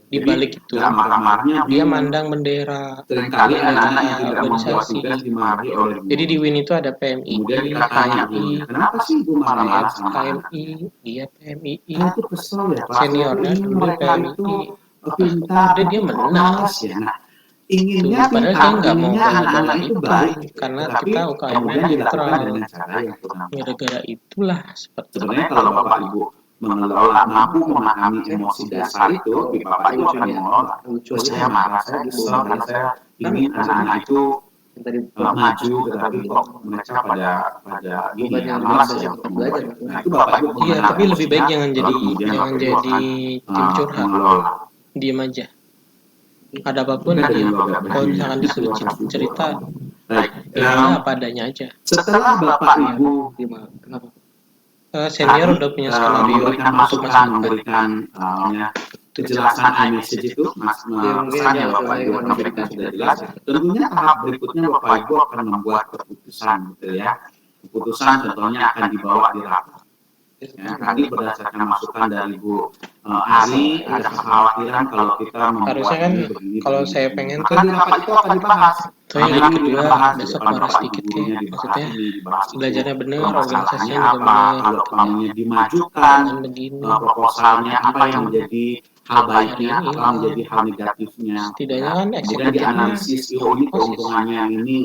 di balik itu marah-marahnya dia mandang bendera. seringkali anak-anak yang tidak membuat organisasi. tugas dimarahi oleh guru. Jadi di WIN itu ada PMI, Kemudian kita tanya KMI, gurunya, kenapa sih ibu marah-marah sama anak? KMI, dia PMII, Nah, itu kesel ya Pak. seniornya Ini dulu mereka itu PMII. pintar, Udah dia kok menang. malas ya. Nah, inginnya Padahal dia pintar, nggak mau inginnya bela-bela anak-anak itu itu, baik. karena Tetapi kita UKM kemudian dilakukan netral. dengan cara yang kurang. Gara-gara itulah seperti Sebenarnya kalau Bapak Ibu mengelola, mampu memahami emosi dasar itu, Bapak Ibu akan mengelola. Terus saya marah, saya kesel, karena saya ingin anak-anak itu maju, tetapi kok mereka pada gini ya, malas ya untuk membuat. Nah, itu Bapak Ibu iya, mengenal tapi lebih baik emosinya, jangan lalu jadi kemudian Bapak Ibu tim akan, curhat, mengelola. diem aja. Ada apapun Kita diem. juga agak Kalau begini, misalkan disuruh cerita, Baik, ya apa adanya aja. setelah Bapak Ibu Kenapa? Senior udah punya skenario memberikan untuk masukan, masa depan. memberikan kejelasan iMessage itu, pesan yang Bapak Ibu akan berikan sudah jelas. Tentunya tahap berikutnya Bapak Ibu akan membuat keputusan, gitu ya. Keputusan contohnya akan dibawa di rapat. Ya, tadi berdasarkan masukan dari Bu Ari, ada kekhawatiran kalau kita membuat Harusnya kan ini begini, kalau begini, saya begini. pengen Maka tuh di rapat itu akan dibahas. Saya yang Memang kedua dibahas di besok depan waras Bapak dikit Ibu-nya, ya, dibahas maksudnya ini, dibahas itu. belajarnya bener, Masalahnya organisasinya juga apa, bener, kalau kamunya dimajukan, jangan begini. proposalnya apa yang menjadi hal baiknya, apa yang menjadi hal negatifnya. Setidaknya kan Kemudian eksekutifnya dianalisis, oh ini keuntungannya, ini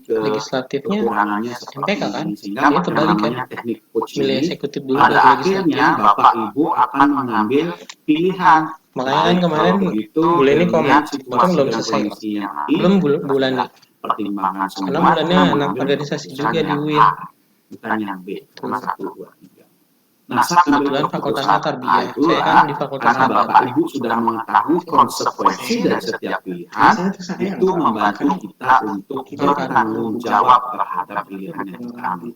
legislatifnya kekurangannya seperti MPK kan, ini. Sehingga dia kebalik kan, namanya teknik coach milih ini, eksekutif dulu pada baru legislatif. akhirnya Bapak Ibu akan mengambil pilihan. Makanya kan Baik, kemarin kalau begitu, bulan ini komen, melihat itu situasi belum dan selesai, kondisi yang lain, belum bulan ini, pertimbangan semua, karena bulannya kita anak mengambil organisasi keputusan juga di yang WIN. A, bukan yang B, karena 1, 2, 3. Nah, saat ambil Kebetulan fakultasnya keputusan tarbiyah, A itulah, saya kan di fakultas karena Bapak tarbiyah. Ibu sudah mengetahui konsekuensi dari setiap pilihan, itu membantu kita untuk bertanggung jawab terhadap pilihan yang kita ambil.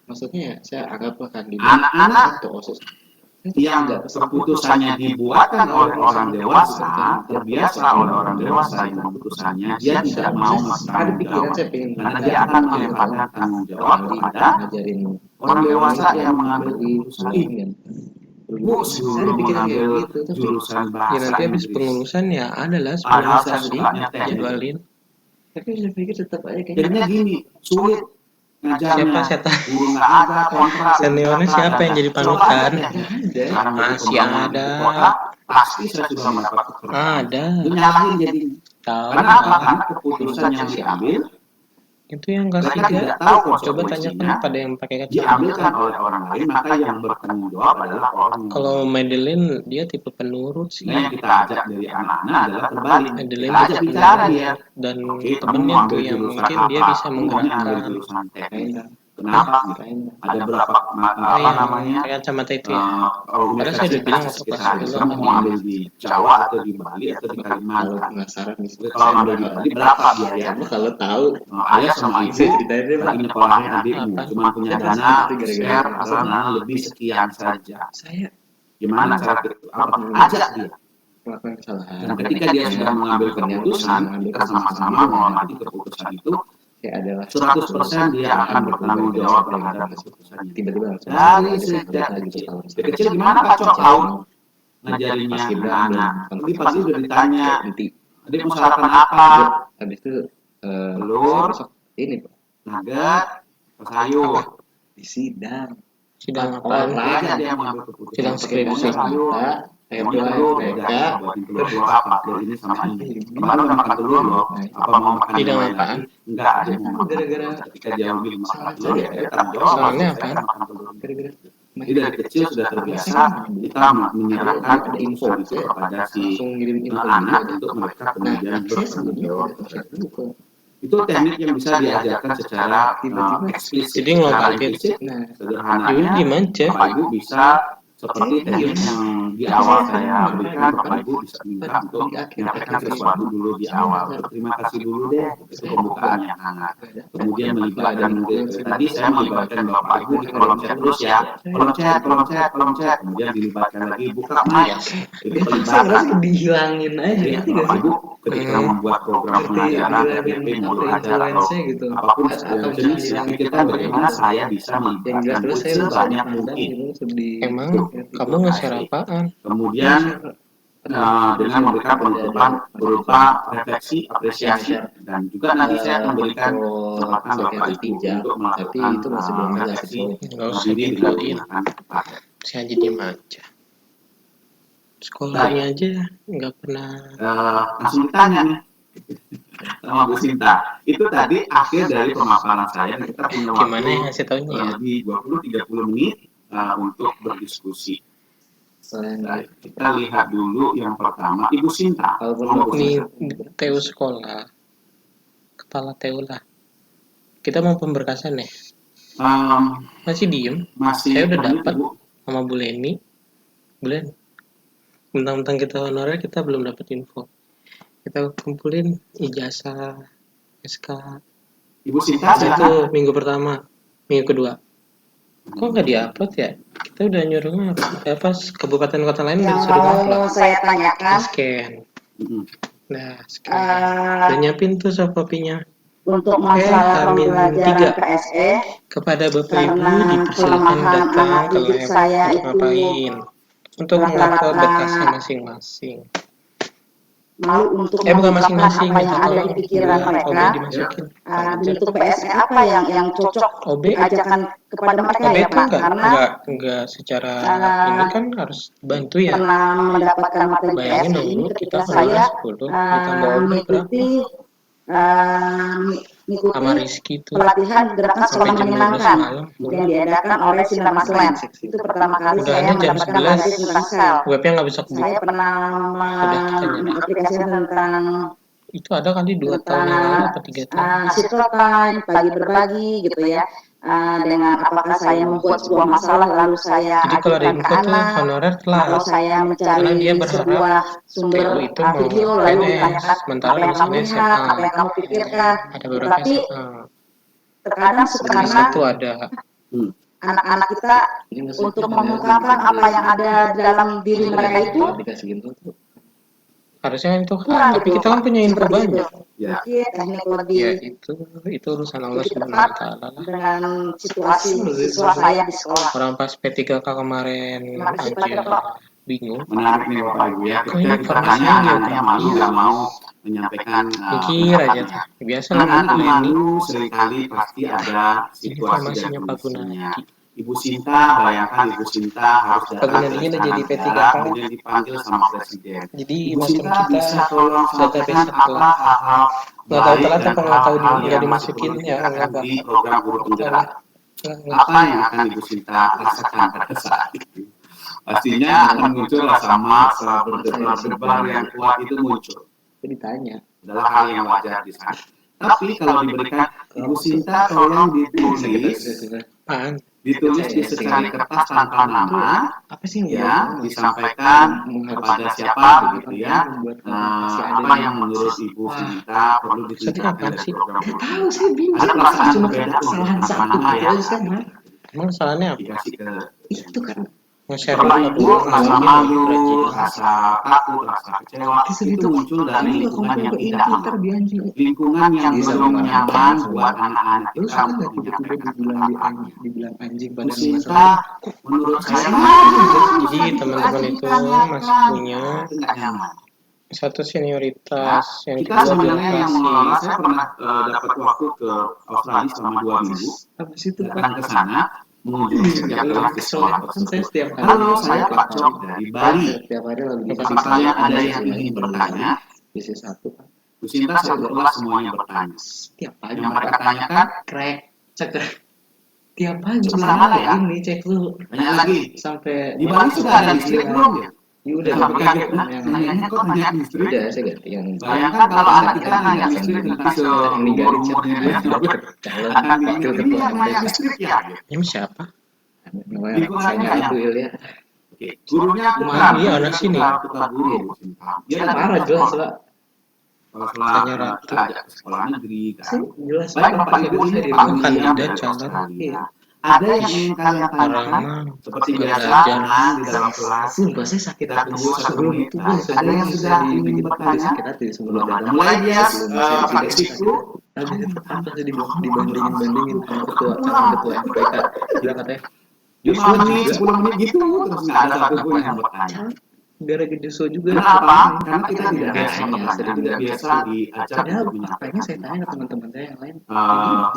Maksudnya saya anggaplah kan di Anak-anak satu OSIS yang keputusannya dibuatkan oleh orang dewasa, terbiasa oleh orang dewasa yang keputusannya, dia tidak mau ada bertanggung pikiran jawab. saya pengen Karena dia akan melemparkan tanggung jawab kepada ngajarin orang dewasa yang mengambil keputusan ini. kan. Bu, Saya sebelum dipikir kayak mengambil gitu, tapi jurusan Ya bahasa nanti habis Inggris, pengurusan ya adalah padahal saya tadi sukanya teknik. jadwalin. tapi saya pikir tetap aja kayaknya Jadinya gini, sulit ngajarnya. Siapa Guru nggak ada, kontrak. seniornya siapa yang jadi panutan? Sekarang Masih ada. Pasti saya sudah mendapat pekerjaan. Ada, Itu nyalahin jadi. tahu Karena apa? kan? Karena keputusan yang diambil, Itu yang kelas mereka 3. tidak tahu Coba konsekuensinya. tanyakan pada yang pakai kacamata. Diambilkan oleh orang lain, maka yang bertanggung jawab adalah orang yang. Kalau Madeline dia tipe penurut sih, Nah, yang kita ajak dari anak-anak adalah terbalik. Madeline Kita ajak bicara dia. dan Oke, kamu temennya mau tuh ambil yang jurusan mungkin dia apa? bisa Kamu maunya ambil menggerakkan. jurusan teknik. Kenapa? Ada berapa apa Yang namanya? pakai kacamata itu ya. Padahal saya udah bilang waktu kelas kita 10 mau ambil di Jawa atau di Bali atau di kalau Kalimantan. penasaran nih Jadi kalau ambil di Bali berapa biayanya? kamu kalau tahu Ayah sama ibu saya ceritain deh Pak. lagi nyekolahin adikmu, Apa? cuma punya Saya dana gara-gara spare atau dana lebih sekian saja. saya Gimana cara apa? Ajak dia. melakukan kesalahan Dan ketika dia sudah mengambil keputusan, kita sama-sama menghormati keputusan itu. kayak adalah 100% dia akan bertanggung jawab terhadap keputusannya. tiba-tiba Dari sejak kecil gimana Pak Cok tahu ngajarinnya anak-anak? Pagi-pagi udah ditanya, nanti adik mau sarapan apa? habis itu Telur, besok ini Pak, nugget, sayur. di sidang Sidang orang apaan? Aja lain dia mengambil keputusan. Sidang skripsi. kita Maunya telur, udah buatin telur apa? Telur ini sama ini. Kemarin udah makan telur loh. Apa mau makan yang Sidang lain apaan? lagi? Enggak, ada mau makan. Gara-gara Ketika dia ambil masalah telur ya dia tanggung jawab. Soalnya Saya apaan? makan telur. gara-gara Jadi dari kecil sudah terbiasa kita menyerahkan info itu kepada si langsung ngirim info anak gitu. untuk mereka Nah, kemudian saya bertanggung sebelumnya jawab. chat dulu ke Itu teknik yang bisa diajarkan secara eksplisit, Jadi secara ngelompok implisit. nah Yaudah Sederhananya, diem aja. Bapak Ibu bisa seperti teknik yang di awal saya berikan, Bapak Ibu bisa minta untuk menyampaikan sesuatu dulu di awal. Terima kasih dulu deh, itu pembukaan yang hangat. Kemudian melibatkan tadi saya melibatkan Bapak Ibu di kolom chat terus ya, kolom chat. Kemudian dilibatkan lagi buka mic, itu saya pelibatan. ngerasa dihilangin aja Jadi ngerti gak Bapak sih Ibu ketika membuat program pengajaran, PPP, modul ajar atau gitu apapun atau jenis, pikirkan bagaimana saya bisa yang jelas melibatkan terus saya sebanyak mandang mungkin. gitu sedih Emang kamu nge-share apaan? Kemudian dengan memberikan penutupan berupa refleksi, apresiasi, dan juga nanti saya memberikan kesempatan Bapak Ibu untuk tapi melakukan itu masih belum jelas refleksi Nggak usah diri dengan diinfoin. menggunakan tempat. Saya aja diem aja. Sekolahnya aja nggak pernah. Langsung ditanya nih sama Bu Sinta. Itu tadi akhir dari pemaparan saya. Kita punya waktu Gimana ya ngasih taunya ya? kurang lebih 20-30 menit untuk berdiskusi. Baik, kita lihat dulu yang pertama, Ibu Sinta. Ini TU sekolah, kepala TU lah. Kita mau pemberkasan nih. Masih diem. Masih Saya udah lanjut, dapat Ibu. sama Bu Leni. Bulan. Tentang kita honorer kita belum dapat info. Kita kumpulin ijazah, SK. Ibu Sinta, Itu silakan. minggu pertama, minggu kedua. Kok nggak diupload ya? Kita udah nyuruh pas kabupaten kota lain udah Yang disuruh mau upload. saya tanyakan, Scan. Mm-mm. Nah, scan. Udah nyiapin tuh soft copy-nya. untuk masalah Amin. pembelajaran 3. PSE, Kepada Bapak Ibu karena dipersilakan kelemahan datang anak ke didik lab saya untuk itu ngapain? Untuk rata-rata mengupload berkasnya masing-masing. malu untuk Bukan mengungkapkan masing-masing, apa yang minta ada di tolong pikiran OB mereka. dimasukin. Bentuk PSE apa yang cocok OB diajarkan kepada mereka OB ya itu Pak? Karena enggak secara ini kan harus bantu ya. pernah mendapatkan materi Bayangin PSE ini dulu ketika kita saya 10 ditambah OB mengikuti sama Rizky tuh pelatihan gerakan sekolah sampai jam 12 menyenangkan malam. yang diadakan oleh Sinar Maslen. Itu pertama kali Udah saya aja jam mendapatkan materi 11. tentang sel. Webnya nggak bisa kebuka. Saya pernah mengaplikasikan tentang Itu ada kali 2 tahun yang lalu atau 3 tahun. circle time, bagi berbagi gitu ya. Dengan apakah saya membuat sebuah masalah lalu saya Jadi kalau ada ajukan ke info tuh anak, honorer atau telat. saya Karena mencari dia berharap sebuah sumber PU itu mau video lalu PNS, ditanyakan sementara apa yang kamu lulusnya lihat, SMA. apa yang kamu pikirkan. Ada beberapa Tetapi SMA. terkadang Di karena satu ada anak-anak kita untuk mengungkapkan apa yang ada dalam diri mereka itu dikasih info tuh harusnya itu kurang tapi gitu. kita kan punya info Seperti itu. banyak. Ya. Mungkin teknik lebih Ya itu urusan Allah lebih Subhanahu tepat wa taala lah. dengan situasi siswa saya di sekolah. Orang pas P3K kemarin Terima kasih, Pak aja Joko. bingung. Menarik nih Bapak Ibu ya. Kok Ketika kita informasinya tanya anaknya geografi? malu nggak mau menyampaikan Mikir aja pendapatnya. tuh. Biasa lah Anak-anak Bu Leni. malu seringkali pasti ada situasi dan Informasinya Pak kondisinya. Gunadi. Ibu Sinta, bayangkan Ibu Sinta harus Pak datang Gunadinya ke udah jadi istana P3K. negara, kemudian dipanggil sama presiden. Jadi Ibu macam Sinta kita bisa tolong sampaikan database apa telat. hal-hal Nggak tahu baik telat dan apa nggak tahu hal-hal nggak yang masih dimasukin perlu ya ditingkatkan nggak di program guru penggerak. Apa yang akan Ibu Sinta rasakan pada saat itu? Pastinya akan muncul rasa masa berdebar yang kuat itu muncul. itu ditanya Adalah hal yang wajar di sana. Tapi kalau diberikan Ibu Sinta tolong ditulis Apaan? di secari kertas tanpa nama, apa sih ya disampaikan kepada siapa begitu ya, apa yang menurut Ibu Sinta perlu ditingkatkan dari program guru. tahu sih bingung Ada perasaan cuma berbeda kesalahan untuk satu nama gitu ya. aja sama Emang salahnya apa? Dikasih ke itu kan Nge-share Bapak info Ibu doang. rasa Iya, malu, rajin. rasa takut, rasa kecewa itu muncul dari lingkungan yang tidak aman, lingkungan yang belum nyaman buat anak-anak Lu kita suka untuk nggak tiba-tiba menyampaikan dibilang anjing Bu pada Sinta, masalah? menurut saya Jadi teman-teman itu masih punya itu nggak nyaman. satu senioritas, yang Kita kedua sebenarnya yang mengelola, birokrasi. saya pernah dapat waktu ke Australia selama 2 minggu, Apa sih itu Pak? datang ke sana mengunjungi setiap kelas di sekolah Kan saya tersebut. setiap hari. Halo, saya Pak Cok dari Bali. Setiap hari lagu Apakah ada yang ingin bertanya? bisnis satu Pak. Bu Sinta satu kelas semuanya bertanya. Setiap pagi Yang mereka tanyakan, krek cekrek. Tiap pagi Sebelah sama mana ya? ini cek lu tanya lagi, sampai di Bali sudah ada listrik belum ya? Ya udah Sampai kaget, yang nanyanya kok tanya listrik? udah saya ganti yang Bayangkan kalau anak kita nanya listrik nanti seumur-umurnya dia calon akan wakil ini ketua yang nanya MPK. listrik ya? Ini siapa? Namanya anak saya itu Ilya. Oke, gurunya Iya, anak sini. Tukar guru, Bu Sinta. Dia datang Parah ke jelas sekolah. Pak. Sekolah Tanya Ratu. kita ajak ke sekolah negeri kan. Jelas Baik Bapak Ibu ini di Pak Bukan William tidak, dari calon. Australia. Ada yang ingin kalian tanyakan? Karena Seperti tidak biasa, belajar. tenang di dalam kelas. Sumpah saya sakit Kita hati tunggu 1 sebelum menit. itu Nah, pun ada yang sudah ingin bikin bertanya? sakit hati sebelum Belum ada. datang. Mulai dia Sebelum saya Pak tidak Isiku. habis itu apa sih dibandingin sama ketua MPK bilang katanya 5 menit, 10 menit gitu, terus nggak ada satupun yang bertanya. gara-gara Joshua juga Kenapa? Karena kita tidak biasa biasanya bertanya, sering tidak bilang biasa diajak padahal untuk kayaknya menyampaikan. saya tanya ke teman-teman saya yang lain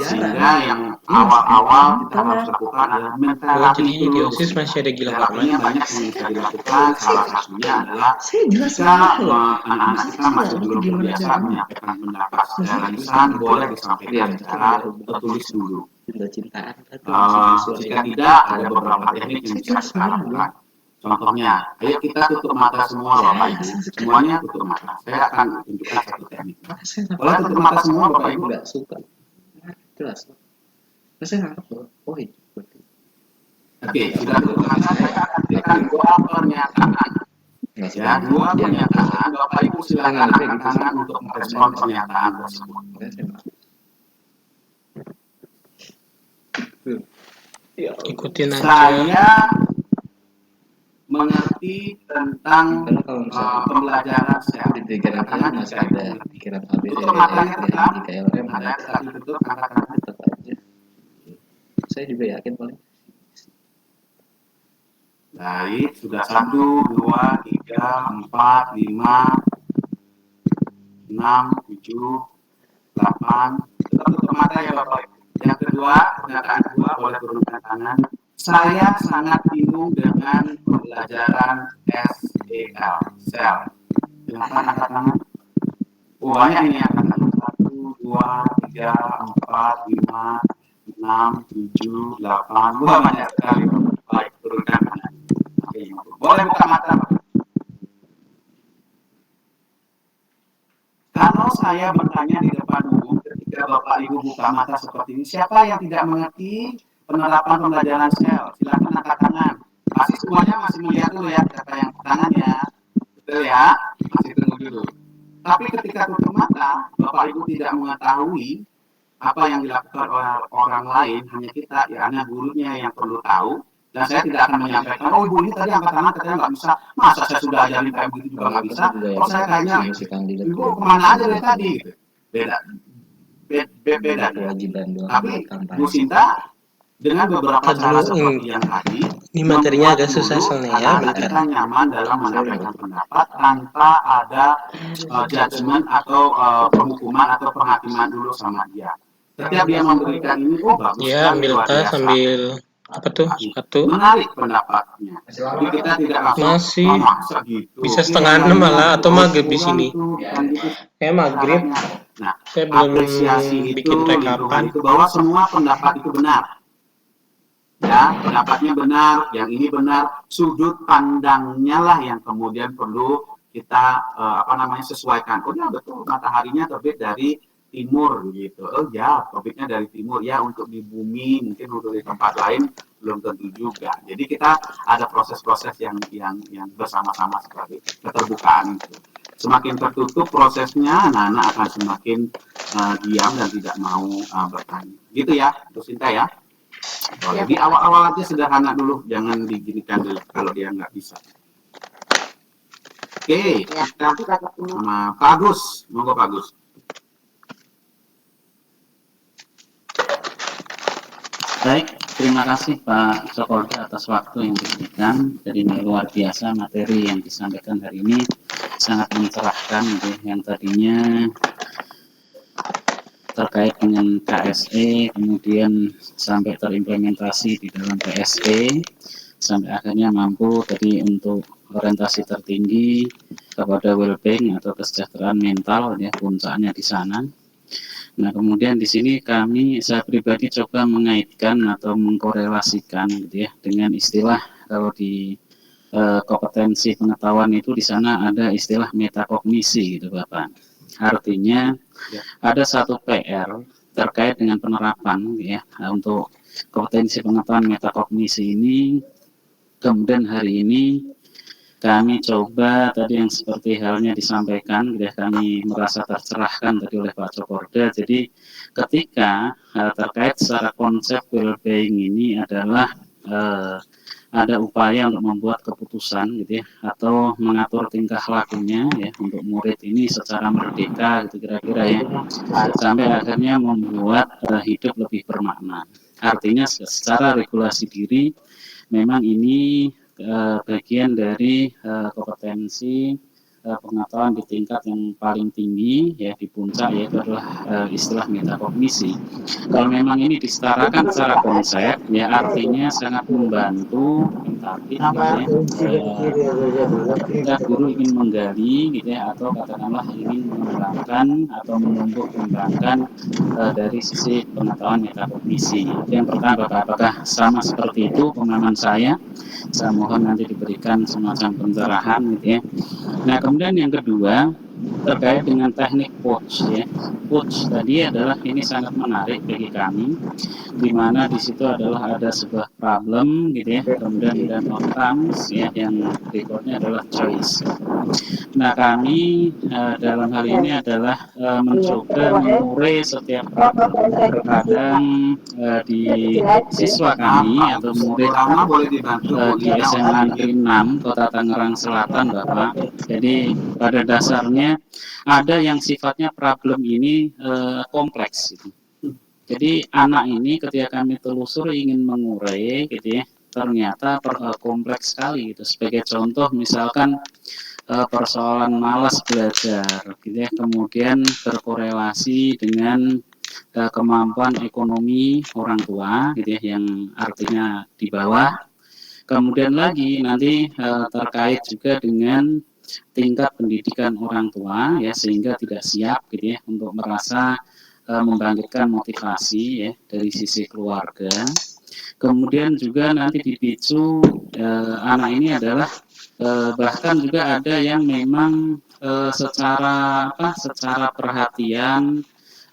Sehingga yang awal-awal kita harus lakukan adalah Oh, menterapi jadi di dulu. OSIS masih ada Gila Terapinya Karman. banyak yang bisa dilakukan, salah satunya adalah saya jelas jika loh anak-anak kita masih belum terbiasa menyampaikan pendapat secara lisan, boleh disampaikan secara tertulis dulu. cinta-cintaan Jika tidak, ada beberapa teknik yang bisa kita lakukan. Contohnya, ayo kita tutup mata semua Bapak Ibu. Semuanya tutup mata. Saya akan tunjukkan satu teknik. Boleh tutup mata semua Bapak Ibu? nggak suka jelas saya nangkep loh oh itu berarti Oke, sudah tutup mata, saya akan berikan 2 pernyataan. nggak suka Ya, 2 pernyataan. Bapak Ibu silakan angkat tangan untuk merespon pernyataan tersebut. Ikutin aja. Saya mengerti tentang karena kalau misalnya pembelajaran sel. di pikiran saya masih ada pikiran ABC Tutup matanya tetap. di KLM Ada tetap ditutup, angkat tangan. tetap aja saya juga yakin paling Baik, sudah 1, 2, 3, 4, 5, 6, 7, 8. Tetap tutup mata ya Bapak. Yang kedua, pernyataan kedua, boleh turunkan tangan. Saya sangat bingung dengan pembelajaran SEL, sel. Silakan angkat tangan. Oh, banyak ini angkat tangan. 1, 2, 3, 4, 5, 6, 7, 8. Wah, banyak sekali. Baik, turunkan tangan. Oke, boleh buka mata, Pak. Kalau saya bertanya di depan umum, ketika Bapak Ibu buka mata seperti ini, siapa yang tidak mengerti penerapan pembelajaran sel? Silakan angkat tangan. Pasti semuanya masih melihat dulu ya, siapa yang tangannya. Betul ya? Masih tunggu dulu. Tapi ketika tutup mata, Bapak Ibu tidak mengetahui apa yang dilakukan oleh orang lain, hanya kita, ya hanya gurunya yang perlu tahu. Dan saya tidak akan menyampaikan, oh ibu ini tadi angkat tangan katanya nggak bisa, masa saya sudah ajarin kayak begitu juga nggak bisa, kok saya kayaknya, ibu kemana aja dari tadi, gitu. Beda. kewajiban doang Tapi Bu Sinta dengan beberapa cara seperti yang tadi, Ini materinya agak susah soalnya ya, anak bentar. kita nyaman dalam menyampaikan pendapat tanpa ada judgement atau penghukuman atau penghakiman dulu sama dia. Setiap dia memberikan ini, oh bagus Ya, sekali, ambil luar tas, biasa. ambil apa tuh? Satu. Menarik pendapatnya. Jadi kita tidak langsung Masih masa gitu. bisa setengah 6 malah, atau maghrib di sini. Kayak maghrib. Nah, Saya belum apresiasi bikin itu, rekapan. itu bahwa semua pendapat itu benar. Ya, pendapatnya benar, yang ini benar, sudut pandangnya lah yang kemudian perlu kita sesuaikan. Oh ya betul, mataharinya terbit dari timur gitu. Oh ya, topiknya dari timur ya, untuk di bumi, mungkin untuk di tempat lain belum tentu juga. Jadi kita ada proses-proses yang bersama-sama seperti keterbukaan itu. Semakin tertutup prosesnya, anak-anak akan semakin diam dan tidak mau bertanya. Gitu ya, Bu Sinta ya. Boleh. Di awal-awal aja sederhana dulu, jangan diginikan dulu kalau dia nggak bisa. Oke, kita sama Pak Agus, monggo Pak Agus. Baik, terima kasih Pak Sokorda atas waktu yang diberikan. Jadi ini luar biasa materi yang disampaikan hari ini, sangat mencerahkan gitu. Yang tadinya terkait dengan KSE, kemudian sampai terimplementasi di dalam PSE, sampai akhirnya mampu tadi untuk orientasi tertinggi kepada well-being atau kesejahteraan mental, ya puncaknya di sana. Nah, kemudian di sini saya pribadi coba mengaitkan atau mengkorelasikan gitu ya dengan istilah kalau di kompetensi pengetahuan itu di sana ada istilah metakognisi gitu Bapak. Artinya ada satu PR terkait dengan penerapan ya untuk kompetensi pengetahuan metakognisi ini. Kemudian hari ini kami coba tadi yang seperti halnya disampaikan, ya, kami merasa tercerahkan tadi oleh Pak Cokorda. Jadi ketika terkait secara konsep well-being ini adalah ada upaya untuk membuat keputusan gitu ya, atau mengatur tingkah lakunya ya untuk murid ini secara merdeka gitu kira-kira ya, sampai akhirnya membuat hidup lebih bermakna. Artinya secara regulasi diri memang ini bagian dari kompetensi pengetahuan di tingkat yang paling tinggi ya di puncak, yaitu adalah istilah metakognisi. Kalau memang ini disetarakan secara konsep ya artinya sangat membantu, tapi ketika guru ingin menggali gitu ya, atau katakanlah ingin mengembangkan atau menumbuh kembangkan dari sisi pengetahuan metakognisi. Yang pertama Bapak, apakah sama seperti itu pemahaman saya? Saya mohon nanti diberikan semacam pencerahan gitu ya. Nah, kemudian yang kedua terkait dengan teknik POCH ya. POCH tadi adalah ini sangat menarik bagi kami, di mana di situ adalah ada sebuah problem gitu ya, kemudian dan outcomes ya, yang berikutnya adalah choice. Nah, kami dalam hal ini adalah mencoba mengurai setiap problem. Terkadang di siswa kami atau murid di SMA Negeri 6 Kota Tangerang Selatan Bapak, jadi pada dasarnya ada yang sifatnya problem ini kompleks gitu. Jadi anak ini ketika kami telusuri ingin mengurai gitu ya, ternyata kompleks sekali gitu. Sebagai contoh misalkan persoalan malas belajar gitu ya, kemudian berkorelasi dengan kemampuan ekonomi orang tua gitu ya, yang artinya di bawah. Kemudian lagi nanti terkait juga dengan tingkat pendidikan orang tua ya, sehingga tidak siap gitu ya untuk merasa membangkitkan motivasi ya dari sisi keluarga. Kemudian juga nanti dipicu anak ini adalah bahkan juga ada yang memang secara perhatian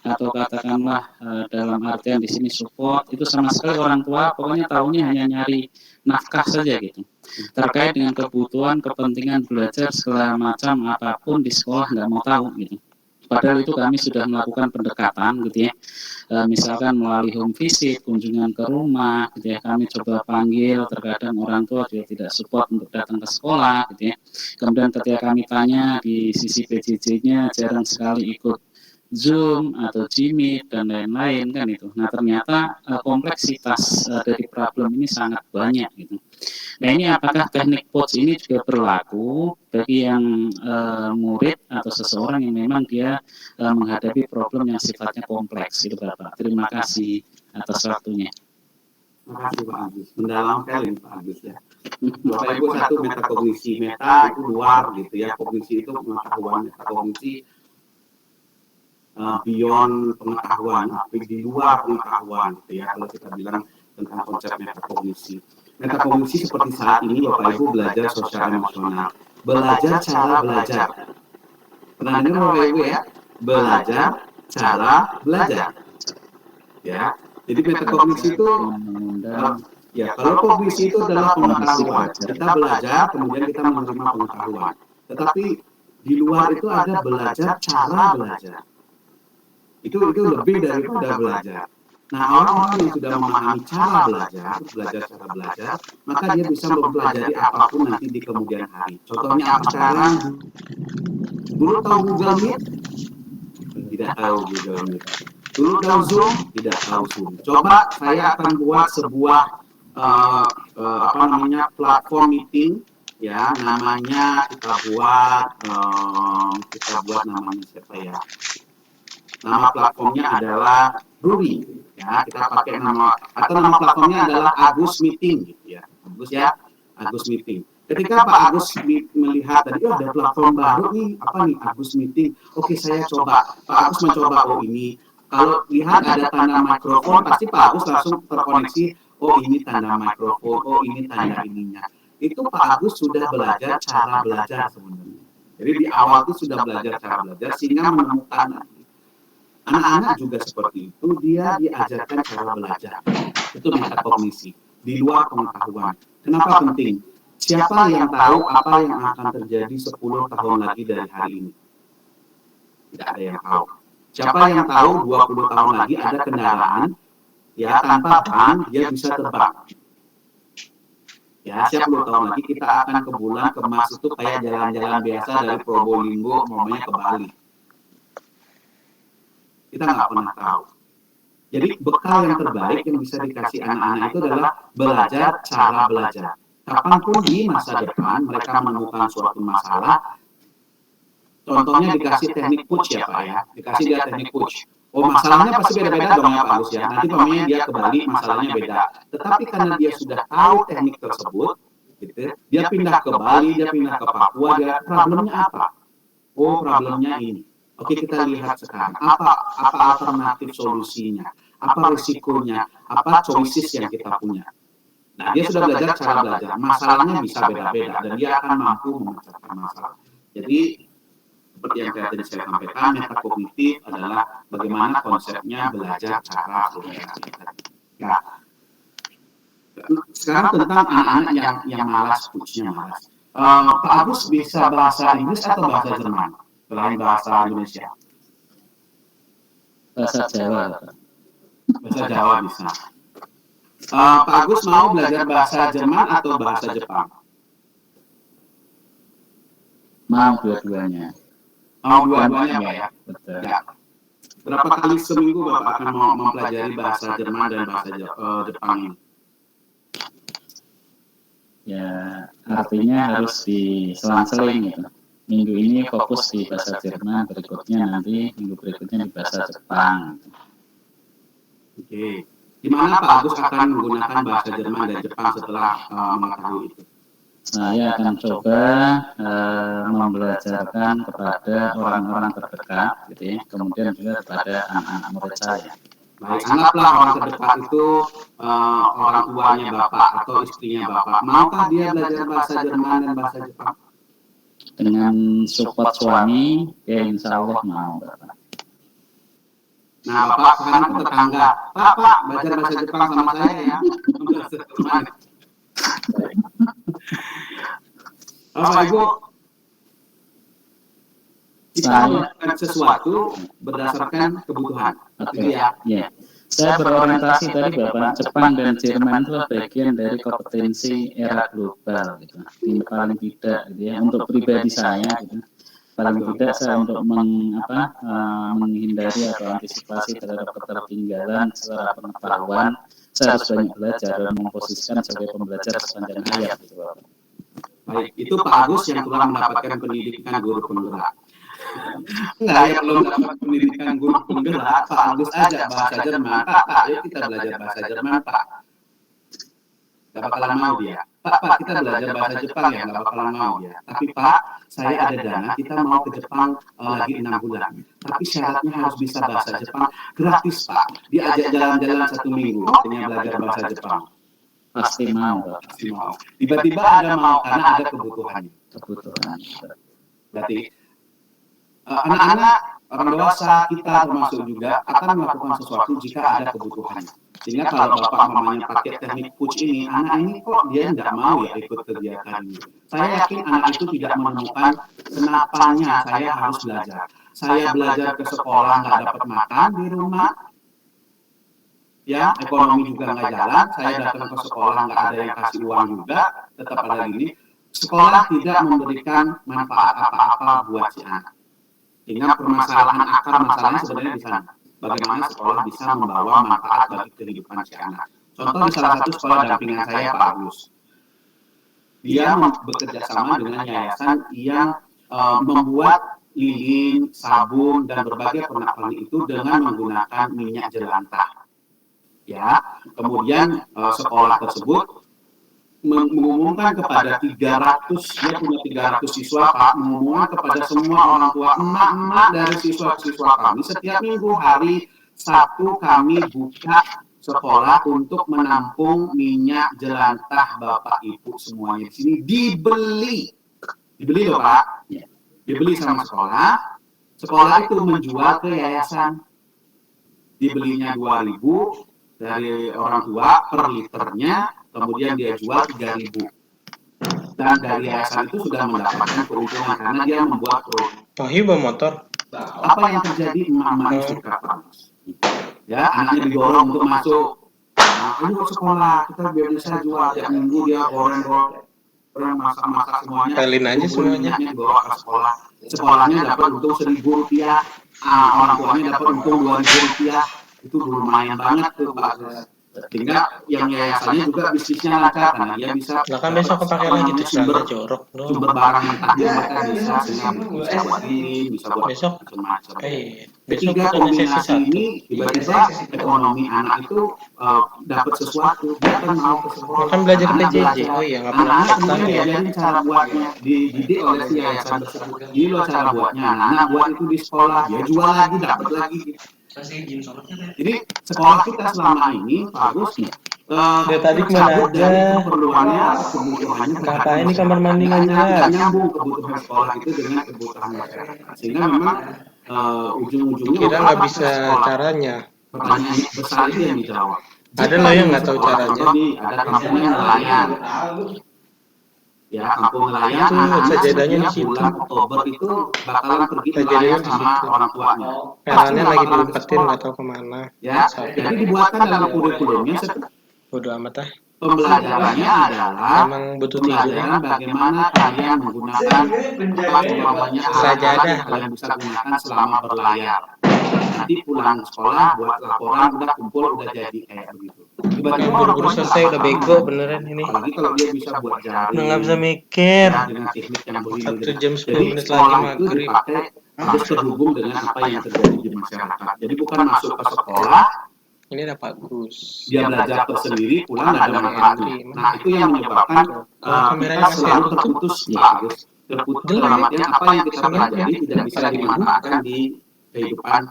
atau katakanlah dalam artian di sini support itu sama sekali orang tua pokoknya tahunya hanya nyari nafkah saja gitu, terkait dengan kebutuhan kepentingan belajar segala macam apapun di sekolah nggak mau tahu gitu. Padahal itu kami sudah melakukan pendekatan gitu ya, misalkan melalui home visit, kunjungan ke rumah gitu ya, kami coba panggil, terkadang orang tua juga tidak support untuk datang ke sekolah gitu ya. Kemudian ketika kami tanya di sisi PJJ-nya jarang sekali ikut Zoom atau Jmeet dan lain-lain kan itu. Nah, ternyata kompleksitas dari problem ini sangat banyak gitu. Nah, ini apakah teknik POCH ini juga berlaku bagi yang murid atau seseorang yang memang dia menghadapi problem yang sifatnya kompleks itu Bapak. Terima kasih atas waktunya. Terima kasih Pak Agus. Mendalam sekali Pak Agus ya. Bapak Ibu, satu metakognisi, meta itu luar gitu ya. Kognisi itu pengetahuan, metakognisi beyond pengetahuan, tapi di luar pengetahuan gitu ya, kalau kita bilang tentang konsep metakognisi. Metakognisi seperti saat ini Bapak Ibu belajar sosial emosional, belajar cara belajar. Pernah dengar Bapak Ibu ya? Belajar cara belajar. Ya. Jadi metakognisi itu ya, kalau kognisi itu adalah pengetahuan. Kita belajar kemudian kita menerima pengetahuan. Tetapi di luar itu ada belajar cara belajar. Itu lebih daripada belajar. Nah, orang-orang yang sudah memahami cara belajar cara belajar, maka dia bisa mempelajari apapun nanti di kemudian hari. Contohnya apa sekarang? Dulu tahu Google Meet? Tidak tahu Google Meet. Dulu tahu Zoom? Tidak tahu Zoom. Coba saya akan buat sebuah platform meeting, ya, namanya kita buat namanya siapa ya? Nama platformnya adalah Ruri, ya, kita pakai nama platformnya adalah Agus Meeting, gitu ya, Agus Meeting. Ketika Pak Agus melihat tadi, ada platform baru nih, apa nih, Agus Meeting. Oke, saya coba. Pak Agus mencoba, ini. Kalau lihat ada tanda mikrofon, pasti Pak Agus langsung terkoneksi. Oh, ini tanda mikrofon. Oh, ini tanda ininya. Itu Pak Agus sudah belajar cara belajar sebenarnya. Jadi di awal itu sudah belajar cara belajar sehingga menemukan. Anak-anak juga seperti itu, dia diajarkan cara belajar. Itu metakognisi, di luar pengetahuan. Kenapa penting? Siapa yang tahu apa yang akan terjadi 10 tahun lagi dari hari ini? Tidak ada yang tahu. Siapa yang tahu 20 tahun lagi ada kendaraan, ya, tanpa ban, dia bisa terbang. Ya, 10 tahun lagi kita akan ke bulan, ke Mars, itu kayak jalan-jalan biasa dari Probolinggo, mamanya ke Bali. Kita nggak pernah tahu. Jadi bekal yang terbaik yang bisa dikasih anak-anak itu adalah belajar cara belajar. Kapanpun di masa depan mereka menemukan suatu masalah, contohnya dikasih teknik push ya Pak ya, dikasih dia teknik push. Oh, masalahnya pasti beda-beda dong ya Pak Agus ya. Nanti pamannya dia ke Bali, masalahnya beda. Tetapi karena dia sudah tahu teknik tersebut, gitu, dia pindah ke Bali, dia pindah ke Papua, dia problemnya apa? Oh, problemnya ini. Oke, kita lihat sekarang apa alternatif solusinya, apa risikonya, apa choices yang kita punya. Nah, dia sudah belajar cara belajar. Masalahnya bisa beda-beda dan dia akan mampu memecahkan masalah. Jadi seperti yang tadi saya sampaikan, metakognitif adalah bagaimana konsepnya belajar cara belajar. Nah, sekarang tentang anak-anak yang malas, pushnya malas. Pak Agus bisa bahasa Inggris atau bahasa Jerman selain bahasa Indonesia? Bahasa Jawa. Bahasa Jawa bisa. Pak Agus mau belajar bahasa Jerman atau bahasa Jepang? Mau dua-duanya. Mau dua-duanya Pak ya? Betul. Ya. Berapa kali seminggu Bapak akan mempelajari bahasa Jerman dan bahasa Jepang ini? Ya, artinya harus diselang-seling gitu. Minggu ini fokus di bahasa Jerman, berikutnya nanti minggu berikutnya di bahasa Jepang. Oke. Di mana Pak Agus akan menggunakan bahasa Jerman dan Jepang setelah mengetahui itu? Saya akan coba membelajarkan kepada orang-orang terdekat, gitu ya. Kemudian juga kepada anak-anak murid saya. Baik, anggaplah orang terdekat itu orang tuanya Bapak atau istrinya Bapak. Maukah dia belajar bahasa Jerman dan bahasa Jepang? Dengan support suami, ya insya Allah mau. Nah, Bapak sekarang ke tetangga, Pak, belajar bahasa Jepang sama saya ya. Bapak Ibu, kita melakukan sesuatu berdasarkan kebutuhan. Oke. Ya. Saya berorientasi tadi Bapak, Jepang dan Jerman itu bagian dari kompetensi era global, gitu. Paling tidak, gitu ya, untuk pribadi saya, gitu. Paling tidak saya untuk menghindari atau antisipasi terhadap ketertinggalan secara pengetahuan, saya harus banyak belajar dan memposisikan sebagai pembelajar sepanjang hayat, gitu Bapak. Baik, itu Pak Agus yang telah mendapatkan pendidikan guru penggerak. Enggak, ya belum dapat pendidikan guru penggerak, Pak Agus aja bahasa Jerman. Pak, ayo kita belajar bahasa Jerman, Pak. Gak bakalan mau dia. Pak, kita belajar bahasa Jepang ya, gak bakalan mau dia. Tapi Pak, saya ada dana, kita mau ke Jepang lagi 6 bulan. Tapi syaratnya harus bisa bahasa Jepang gratis, Pak. Diajak jalan-jalan 1 minggu, artinya belajar bahasa Jepang. Pasti mau, Pak. Pasti mau. Tiba-tiba ada mau, karena ada kebutuhannya. Kebutuhan. Berarti anak-anak, orang dewasa, kita termasuk juga akan melakukan sesuatu jika ada kebutuhannya. Sehingga kalau Bapak mamanya pakai teknik push ini, anak ini kok dia nggak mau ya ikut kegiatan ini. Saya yakin anak itu tidak menemukan kenapanya saya harus belajar. Saya belajar ke sekolah nggak dapat makan di rumah, ya ekonomi juga nggak jalan, saya datang ke sekolah nggak ada yang kasih uang juga, tetap ada gini, sekolah tidak memberikan manfaat apa-apa buat si anak. Sehingga permasalahan akar masalahnya sebenarnya di sana. Bagaimana sekolah bisa membawa manfaat bagi kehidupan si anak. Contoh di salah satu sekolah dampingan saya, Pak Agus. Dia bekerja sama dengan yayasan yang membuat lilin, sabun, dan berbagai pernak-pernik itu dengan menggunakan minyak jelantah. Ya, kemudian sekolah tersebut mengumumkan kepada 300, dia punya 300 siswa, Pak, mengumumkan kepada semua orang tua, emak-emak dari siswa-siswa kami, setiap minggu hari Sabtu kami buka sekolah untuk menampung minyak jelantah Bapak Ibu semuanya di sini dibeli loh Pak, dibeli sama sekolah. Sekolah itu menjual ke yayasan, dibelinya 2.000 dari orang tua per liternya, kemudian dia jual 3.000. Dan dari yayasan itu sudah mendapatkan keuntungan karena dia membuat produk. Bawa motor. Apa yang terjadi, emak-emak suka bagus. Ya, anaknya didorong untuk masuk. Nah, ini ke sekolah, kita biar bisa jual tiap minggu, dia goreng, masak semuanya. Pelin aja semuanya. Dibawa ke sekolah. Sekolahnya dapat untung Rp1.000, orang tuanya dapat untung Rp2.000. Itu lumayan banget tuh Pak. Sehingga yang yayasannya juga bisnisnya lancar karena dia bisa. Nah kan besok kepake lagi tuh sumber jorok. Sumber barang yang tadi mereka bisa buat ini, bisa buat besok macam-macam. Besok Ketiga kombinasi ini tiba-tiba ekonomi anak itu dapat sesuatu, dia akan mau ke sekolah. Kan belajar PJJ. Oh iya, nggak pernah Anak diajarin cara buatnya, dididik oleh si yayasan tersebut. Ini loh cara buatnya, anak buat itu di sekolah, dia jual lagi, dapat lagi. Jadi sekolah kita selama ini bagusnya. Dia tadi kemana aja? Keperluannya, kebutuhannya. Ngapain ini kamar mandi nggak jelas? Nyambung kebutuhan sekolah itu dengan kebutuhan masyarakat. Sehingga memang ujung-ujungnya kira nggak bisa caranya. Pertanyaan besar itu yang dijawab. Ada loh yang nggak tahu caranya. Ada kampungnya nelayan. Ya, kampung nelayan. Sajadahnya di situ. Bulan Oktober itu bakalan pergi nelayan sama orang tuanya. Perannya lagi diumpetin nggak tahu kemana. Ya, jadi dibuatkan dalam kurikulumnya. Bodoh amat ah. Pembelajarannya adalah Emang butuh tidur. pembelajaran bagaimana kalian menggunakan sajadah kalian bisa gunakan selama berlayar. Nanti pulang sekolah buat laporan udah kumpul udah jadi kayak begitu. Yang buru-buru selesai udah bego beneran ini. Apalagi kalau dia bisa buat jaring. Nggak bisa mikir. Ya, dengan teknik yang begini. 1 jam 10 Jadi menit lagi sekolah itu maghrib. dipakai harus terhubung dengan apa yang terjadi di masyarakat. Jadi bukan masuk ke sekolah, Ini udah bagus. dia belajar tersendiri, pulang nggak ada manfaatnya. Nah itu yang menyebabkan kita selalu terputus, ya, terputus dalam artian apa yang kita pelajari tidak bisa dimanfaatkan di kehidupan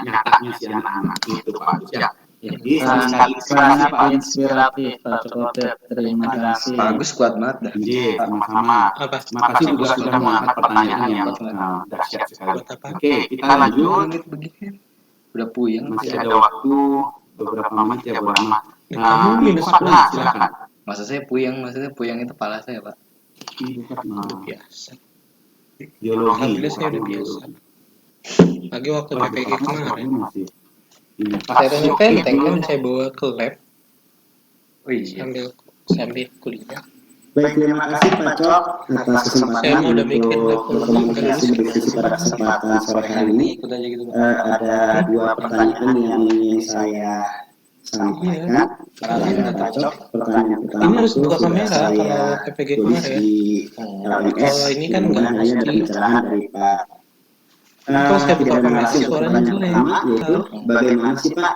nyatanya si anak-anak itu Pak Agus ya. Jadi sangat Pak inspiratif Pak Cokodet, terima kasih. Pak Agus kuat banget dah. Iya, sama-sama. Terima kasih juga sudah mengangkat pertanyaan yang dahsyat sekali. Oke, kita lanjut. Udah puyeng. Masih ada waktu beberapa menit ya Bu Rahmat. Nah, silakan. Maksudnya puyeng itu kepala saya Pak. Biasa. Biologi. Alhamdulillah saya udah biasa. Lagi waktu PPG kemarin. Saya Saya tanya tenteng kan saya bawa ke lab Oh iya. sambil kuliah. Baik, terima kasih Pak Cok atas Saya mau udah kesempatan mikir untuk berkomunikasi berdiskusi pada kesempatan sore hari ini. Ikut aja gitu. Ada 2 pertanyaan yang ingin saya sampaikan kepada Pak Cok. Pertanyaan pertama Ini harus itu buka sudah kamera saya kalau PPG tulis kemarin. di LMS. Kalau ini kan Kemudian nggak hanya ada mesti. pencerahan dari Pak. Kalau saya buka Tidak ada kamera masih untuk suaranya pertanyaan jelek. pertama yaitu bagaimana sih Pak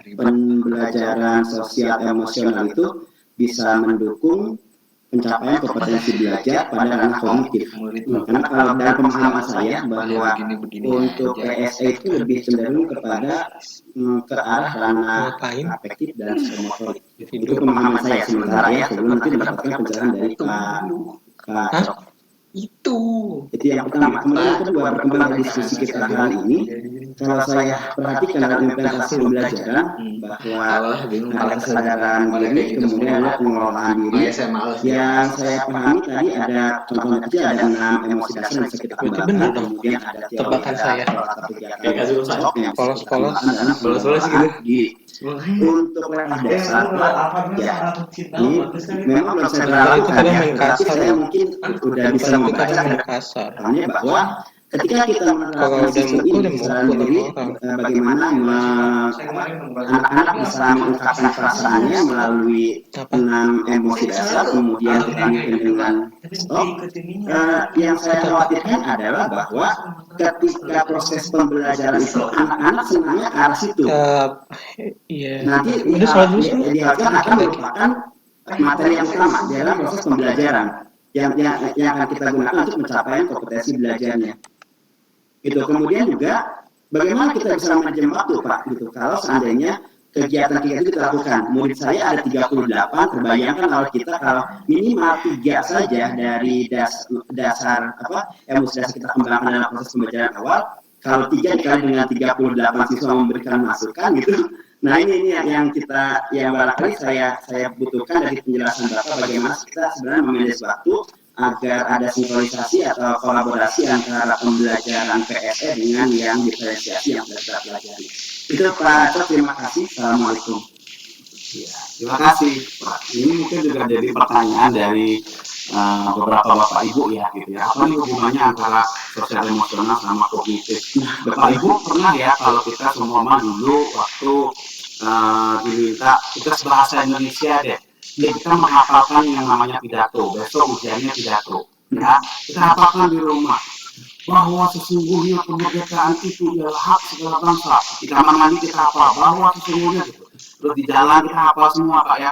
pembelajaran sosial emosional itu bisa mendukung pencapaian kompetensi belajar pada ranah kognitif. Karena kalau dalam pemahaman saya bahwa untuk PSA itu lebih cenderung kepada ke arah ranah afektif dan psikomotorik. Itu pemahaman saya sementara ya sebelum nanti mendapatkan pencerahan dari Pak Cok. Itu yang pertama. Kemudian yang kedua, berkembang dari diskusi kita kali ini, kalau saya perhatikan dalam implementasi pembelajaran bahwa ada kesadaran diri, kemudian ada pengelolaan diri. Yang saya pahami tadi ada contohnya kecil, ada 6 emosi dasar yang bisa kita kembangkan. Kemudian ada tebakan saya. Polos-polos gitu. Untuk level dasar, ya, ini memang belum saya terapkan ya, tapi saya mungkin udah bisa membaca caranya bahwa ketika kita menerapkan sistem ini sendiri, bagaimana anak-anak bisa mengungkapkan perasaannya melalui 6 emosi dasar, kemudian dilanjutkan dengan stop. Yang saya khawatirkan adalah bahwa ketika proses pembelajaran itu anak-anak senangnya ke arah situ. Nanti diharapkan akan merupakan materi yang utama dalam proses pembelajaran yang akan kita gunakan untuk mencapai kompetensi belajarnya. Gitu. Kemudian juga bagaimana kita bisa manajemen waktu, Pak, gitu. Kalau seandainya kegiatan itu kita lakukan, murid saya ada 38, terbayangkan kalau minimal 3 saja dari dasar emosi dasar kita kembangkan dalam proses pembelajaran awal, kalau 3 dikali dengan 38 siswa memberikan masukan gitu. Nah ini yang barangkali saya butuhkan dari penjelasan Bapak, bagaimana kita sebenarnya memanage waktu agar ada sinkronisasi atau kolaborasi antara pembelajaran PSE dengan yang diferensiasi yang sudah kita pelajari. Itu Pak Cok, terima kasih. Assalamualaikum. Ya, terima kasih Pak. Ini mungkin juga jadi pertanyaan dari beberapa Bapak Ibu ya gitu ya. Apa nih hubungannya antara sosial emosional sama kognitif? Bapak Ibu pernah ya kalau kita semua dulu waktu diminta tugas bahasa Indonesia deh. Kita menghafalkan yang namanya pidato, besok ujiannya pidato. Ya, kita hafalkan di rumah bahwa sesungguhnya kemerdekaan itu adalah hak segala bangsa. Di kamar mandi kita hafal bahwa sesungguhnya gitu. Terus di jalan kita hafal semua Pak ya.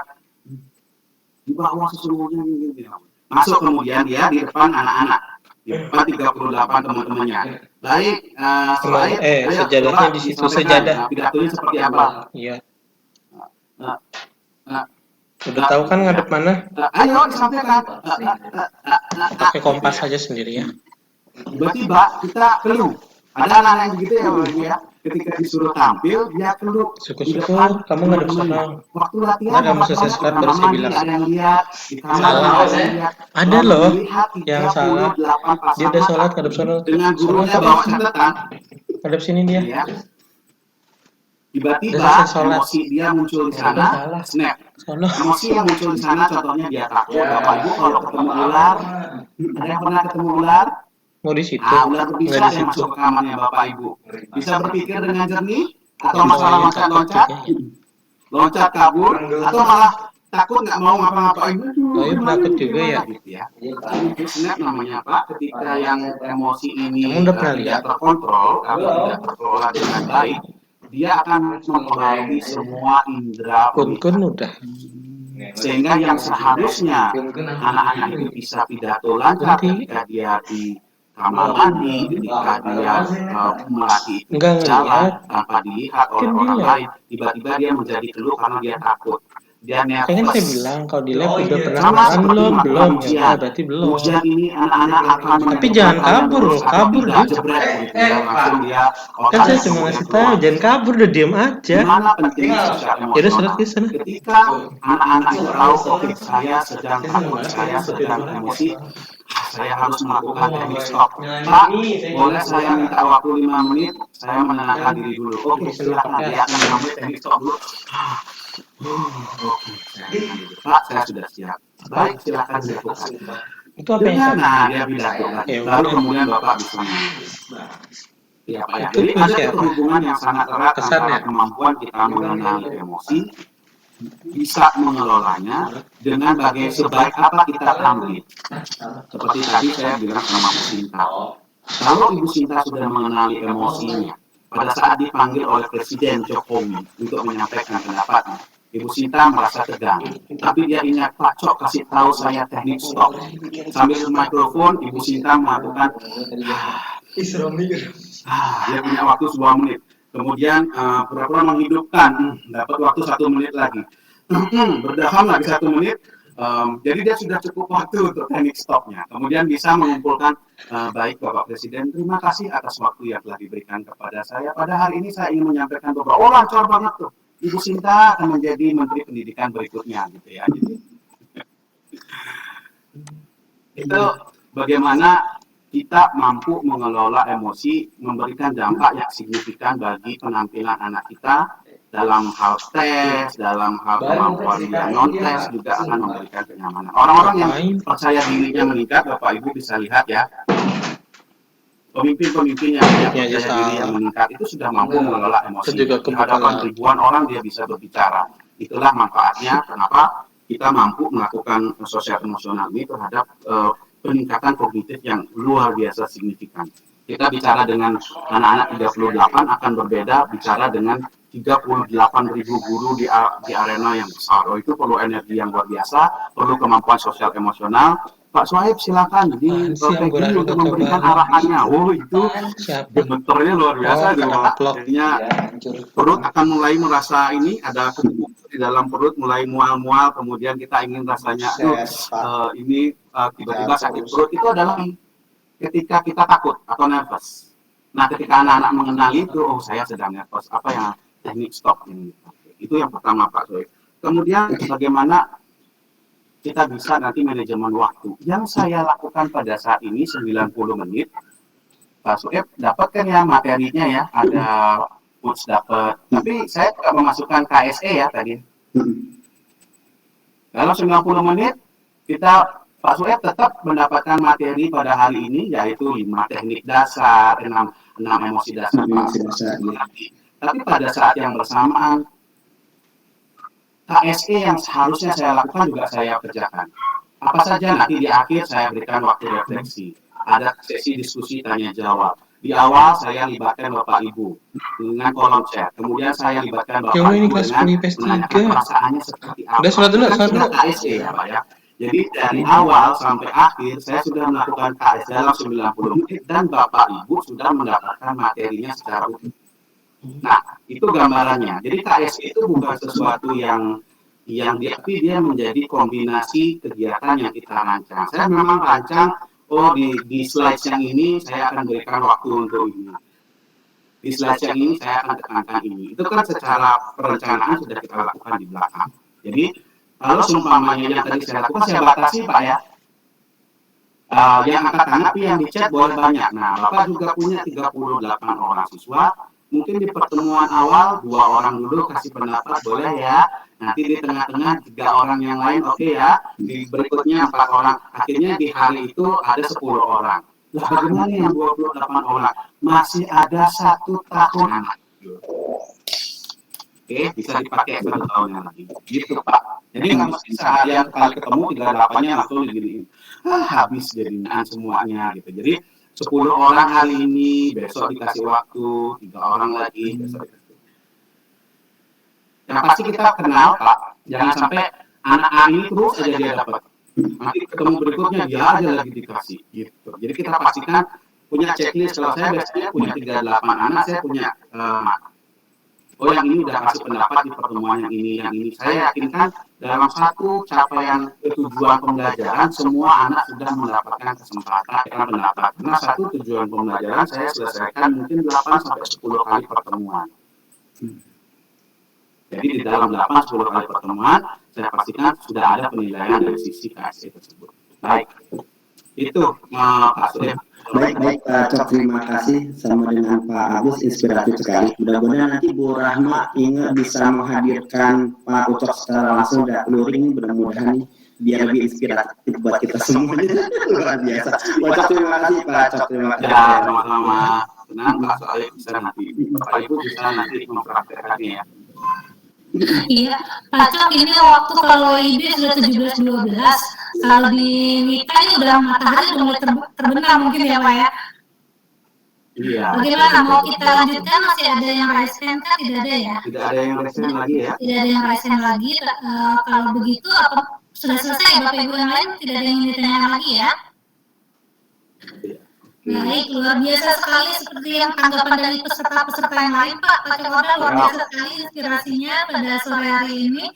Di bawah sesungguhnya gitu. Masuk kemudian dia di depan anak-anak. Di depan 38 teman-temannya. Baik, sejadahnya di situ sejadah. Pidatonya seperti apa? Iya. Udah tahu kan ngadep mana? Ayo disampaikan. Pakai kompas saja sendiri ya. Tiba-tiba kita keluh. Ada anak-anak yang begitu ya Bapak ya. Ketika disuruh tampil dia keluh. Syukur-syukur kamu ngadep sana. Waktu latihan kamu selesai sekat baru saya bilang. Ada yang lihat. Salah. Ada loh yang salah. Dia udah sholat ngadep sana. Dengan gurunya bawa catatan. Ngadep sini dia. Tiba-tiba emosi dia muncul di sana, snap. Emosi yang muncul di sana, contohnya dia takut. Bapak Ibu kalau ketemu ular, ada yang pernah ketemu ular? Mau di situ? Ular berbisa yang masuk ke kamarnya Bapak Ibu. Bisa berpikir dengan jernih, atau masalah loncat kabur, atau malah takut nggak mau ngapa-ngapain. Takut juga ya. Itu snap namanya Pak. Ketika yang emosi ini tidak terkontrol atau tidak terkelola dengan baik, dia akan mempengaruhi semua indera udah. Sehingga yang seharusnya anak-anak itu bisa pidato lancar ketika dia di kamar mandi, ketika dia melatih jalan tanpa dilihat oleh orang lain, tiba-tiba dia menjadi keluh karena dia takut. Dia nervous. Kan saya bilang kalau di lab udah pernah belum ya, berarti belum. Ujian ini anak-anak akan tapi jangan kabur dia. Kan saya cuma ngasih tahu jangan kabur, udah diam aja. Mana penting sosial emosional? Sudah ke sana. Ketika anak-anak itu tahu saya sedang takut, saya sedang emosi, saya harus melakukan teknik stop. Pak, boleh saya minta waktu 5 menit, saya menenangkan diri dulu. Oke, silakan dia akan mengambil teknik stop dulu. Pak, saya sudah siap. Baik, silakan dilakukan. Itu apa yang dia pidato. Lalu kemudian Bapak bisa ya, Pak. Jadi ada hubungan yang sangat erat antara kemampuan kita mengenali emosi, bisa mengelolanya dengan sebaik apa kita tampil. Seperti tadi saya bilang sama Ibu Sinta. Kalau Ibu Sinta sudah mengenali emosinya, pada saat dipanggil oleh Presiden Jokowi untuk menyampaikan pendapatnya, Ibu Sinta merasa tegang, tapi dia ingat, Pak Cok kasih tahu saya teknik stop. Sambil mikrofon, Ibu Sinta melakukan, dia punya waktu 2 menit. Kemudian pura-pura menghidupkan, dapat waktu 1 menit lagi. Berdaham lagi 1 menit, Jadi dia sudah cukup waktu untuk teknik stopnya. Kemudian bisa mengumpulkan, baik Bapak Presiden, terima kasih atas waktu yang telah diberikan kepada saya. Pada hari ini saya ingin menyampaikan beberapa, lancar banget tuh. Ibu Sinta akan menjadi Menteri Pendidikan berikutnya, gitu ya. Jadi, itu bagaimana kita mampu mengelola emosi, memberikan dampak yang signifikan bagi penampilan anak kita dalam hal tes, dalam hal kemampuan dia non-tes juga akan memberikan kenyamanan. Orang-orang yang percaya dirinya meningkat, Bapak Ibu bisa lihat ya, pemimpin-pemimpin yang percaya diri yang meningkat itu sudah mampu mengelola emosi. Di hadapan ribuan orang dia bisa berbicara. Itulah manfaatnya kenapa kita mampu melakukan sosial emosional ini terhadap peningkatan kognitif yang luar biasa signifikan. Kita bicara dengan anak-anak 38 akan berbeda bicara dengan 38.000 guru di arena yang besar. Itu perlu energi yang luar biasa, perlu kemampuan sosial emosional. Pak Suhaib silakan di PGI untuk memberikan arahannya. Itu gemeternya luar biasa. Jadinya perut akan mulai merasa ini ada kupu-kupu di dalam perut, mulai mual-mual, kemudian kita ingin rasanya ini tiba-tiba sakit perut. Itu adalah ketika kita takut atau nervous. Nah, ketika anak-anak mengenali itu, saya sedang nervous, apa yang teknik stop ini? Itu yang pertama, Pak Suhaib. Kemudian bagaimana kita bisa nanti manajemen waktu. Yang saya lakukan pada saat ini 90 menit, Pak Suhaib dapatkan ya materinya ya, ada coach dapat. Tapi saya juga memasukkan KSE ya tadi. Dalam 90 menit kita Pak Suhaib tetap mendapatkan materi pada hari ini yaitu 5 teknik dasar, 6 emosi dasar. Tapi pada saat yang bersamaan KSE yang seharusnya saya lakukan juga saya kerjakan. Apa saja nanti di akhir saya berikan waktu refleksi. Ada sesi diskusi tanya jawab. Di awal saya libatkan Bapak Ibu dengan kolom chat. Kemudian saya libatkan Bapak Ibu dengan menanyakan perasaannya seperti apa. Sudah KSE ya Pak ya. Jadi dari awal sampai akhir saya sudah melakukan KSE dalam 90 menit dan Bapak Ibu sudah mendapatkan materinya secara utuh. Nah, itu gambarannya. Jadi KSE itu bukan sesuatu yang tapi dia menjadi kombinasi kegiatan yang kita rancang. Saya memang rancang di slide yang ini saya akan berikan waktu untuk ini. Di slide yang ini saya akan tekankan ini. Itu kan secara perencanaan sudah kita lakukan di belakang. Jadi kalau seumpamanya yang tadi saya lakukan saya batasi Pak ya. Yang angkat tangan tapi yang di chat boleh banyak. Nah, Bapak juga punya 38 orang siswa. Mungkin di pertemuan awal 2 orang dulu kasih pendapat boleh ya. Nanti di tengah-tengah 3 orang yang lain oke ya. Di berikutnya 4 orang. Akhirnya di hari itu ada 10 orang. Lah bagaimana yang 28 orang? Masih ada 1 tahun anak. Oke, bisa dipakai 1 tahun lagi. Gitu Pak. Jadi nggak mesti seharian kali ketemu 38-nya langsung diginiin. Habis jadinya semuanya gitu. Jadi 10 orang hari ini, besok dikasih waktu 3 orang lagi, besok dikasih. Yang pasti kita kenal Pak, jangan sampai anak ini terus aja dia dapat. Nanti ketemu berikutnya dia aja lagi dikasih, gitu. Jadi kita pastikan punya checklist. Kalau saya biasanya punya 38 anak, saya punya yang ini udah kasih pendapat di pertemuan yang ini. Saya yakinkan dalam satu capaian tujuan pembelajaran, semua anak sudah mendapatkan kesempatan pendapat. Karena satu tujuan pembelajaran saya selesaikan mungkin 8-10 kali pertemuan. Jadi di dalam 8-10 kali pertemuan, saya pastikan sudah ada penilaian dari sisi KSE tersebut. Baik, itu Pak Suhaib. Baik Pak Cok, terima kasih sama dengan Pak Agus, inspiratif sekali. Mudah-mudahan nanti Bu Rahma ingat bisa menghadirkan Pak Ucok secara langsung dan luring, mudah-mudahan nih biar lebih inspiratif buat kita semuanya. Luar biasa. Pak Cok, terima kasih Pak Cok, terima kasih. Ya, sama-sama. Senang Pak Suhaib bisa nanti, Bapak Ibu bisa nanti mempraktekannya ya. Iya, Pak Cok, ini waktu kalau IB sudah 17.12, kalau di Wita ini udah matahari udah mulai terbenam mungkin ya Pak ya? Iya. Bagaimana, mau kita lanjutkan, masih ada yang raise hand kan? Tidak ada ya? Tidak ada yang raise hand lagi ya? Tidak ada yang raise hand lagi, kalau begitu apa sudah selesai Bapak Ibu yang lain, tidak ada yang ditanyakan lagi ya? Baik, luar biasa sekali seperti yang tanggapan dari peserta-peserta yang lain Pak. Pak Cokoda luar biasa sekali inspirasinya pada sore hari ini.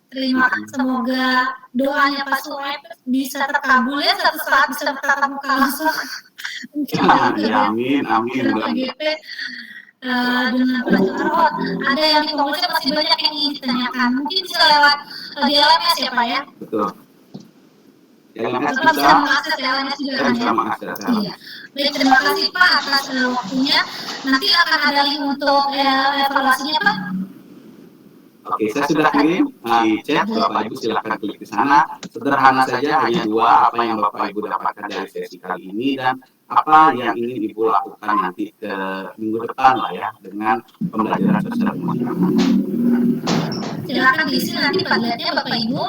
Terima kasih. Semoga doanya Pak Suhaib bisa terkabul ya, satu saat bisa bertatap muka langsung. Mungkin Ya, amin, amin. Pak GP dengan Pak Jarod. Ada yang di komunitas masih banyak yang ingin ditanyakan. Mungkin bisa lewat di LMS ya Pak ya? Betul. LMS Bapak bisa bisa mengakses LMS juga kan ya? mengakses. Iya. Baik, terima kasih Pak atas waktunya. Nanti akan ada link untuk evaluasinya Pak. Oke, saya sudah kirim di chat. Bapak Ibu silakan klik di sana. Sederhana saja, hanya 2 apa yang Bapak Ibu dapatkan dari sesi kali ini dan apa yang ingin Ibu lakukan nanti ke minggu depan lah ya dengan pembelajaran sosial emosional. Silakan diisi nanti Pak lihatnya Bapak Ibu.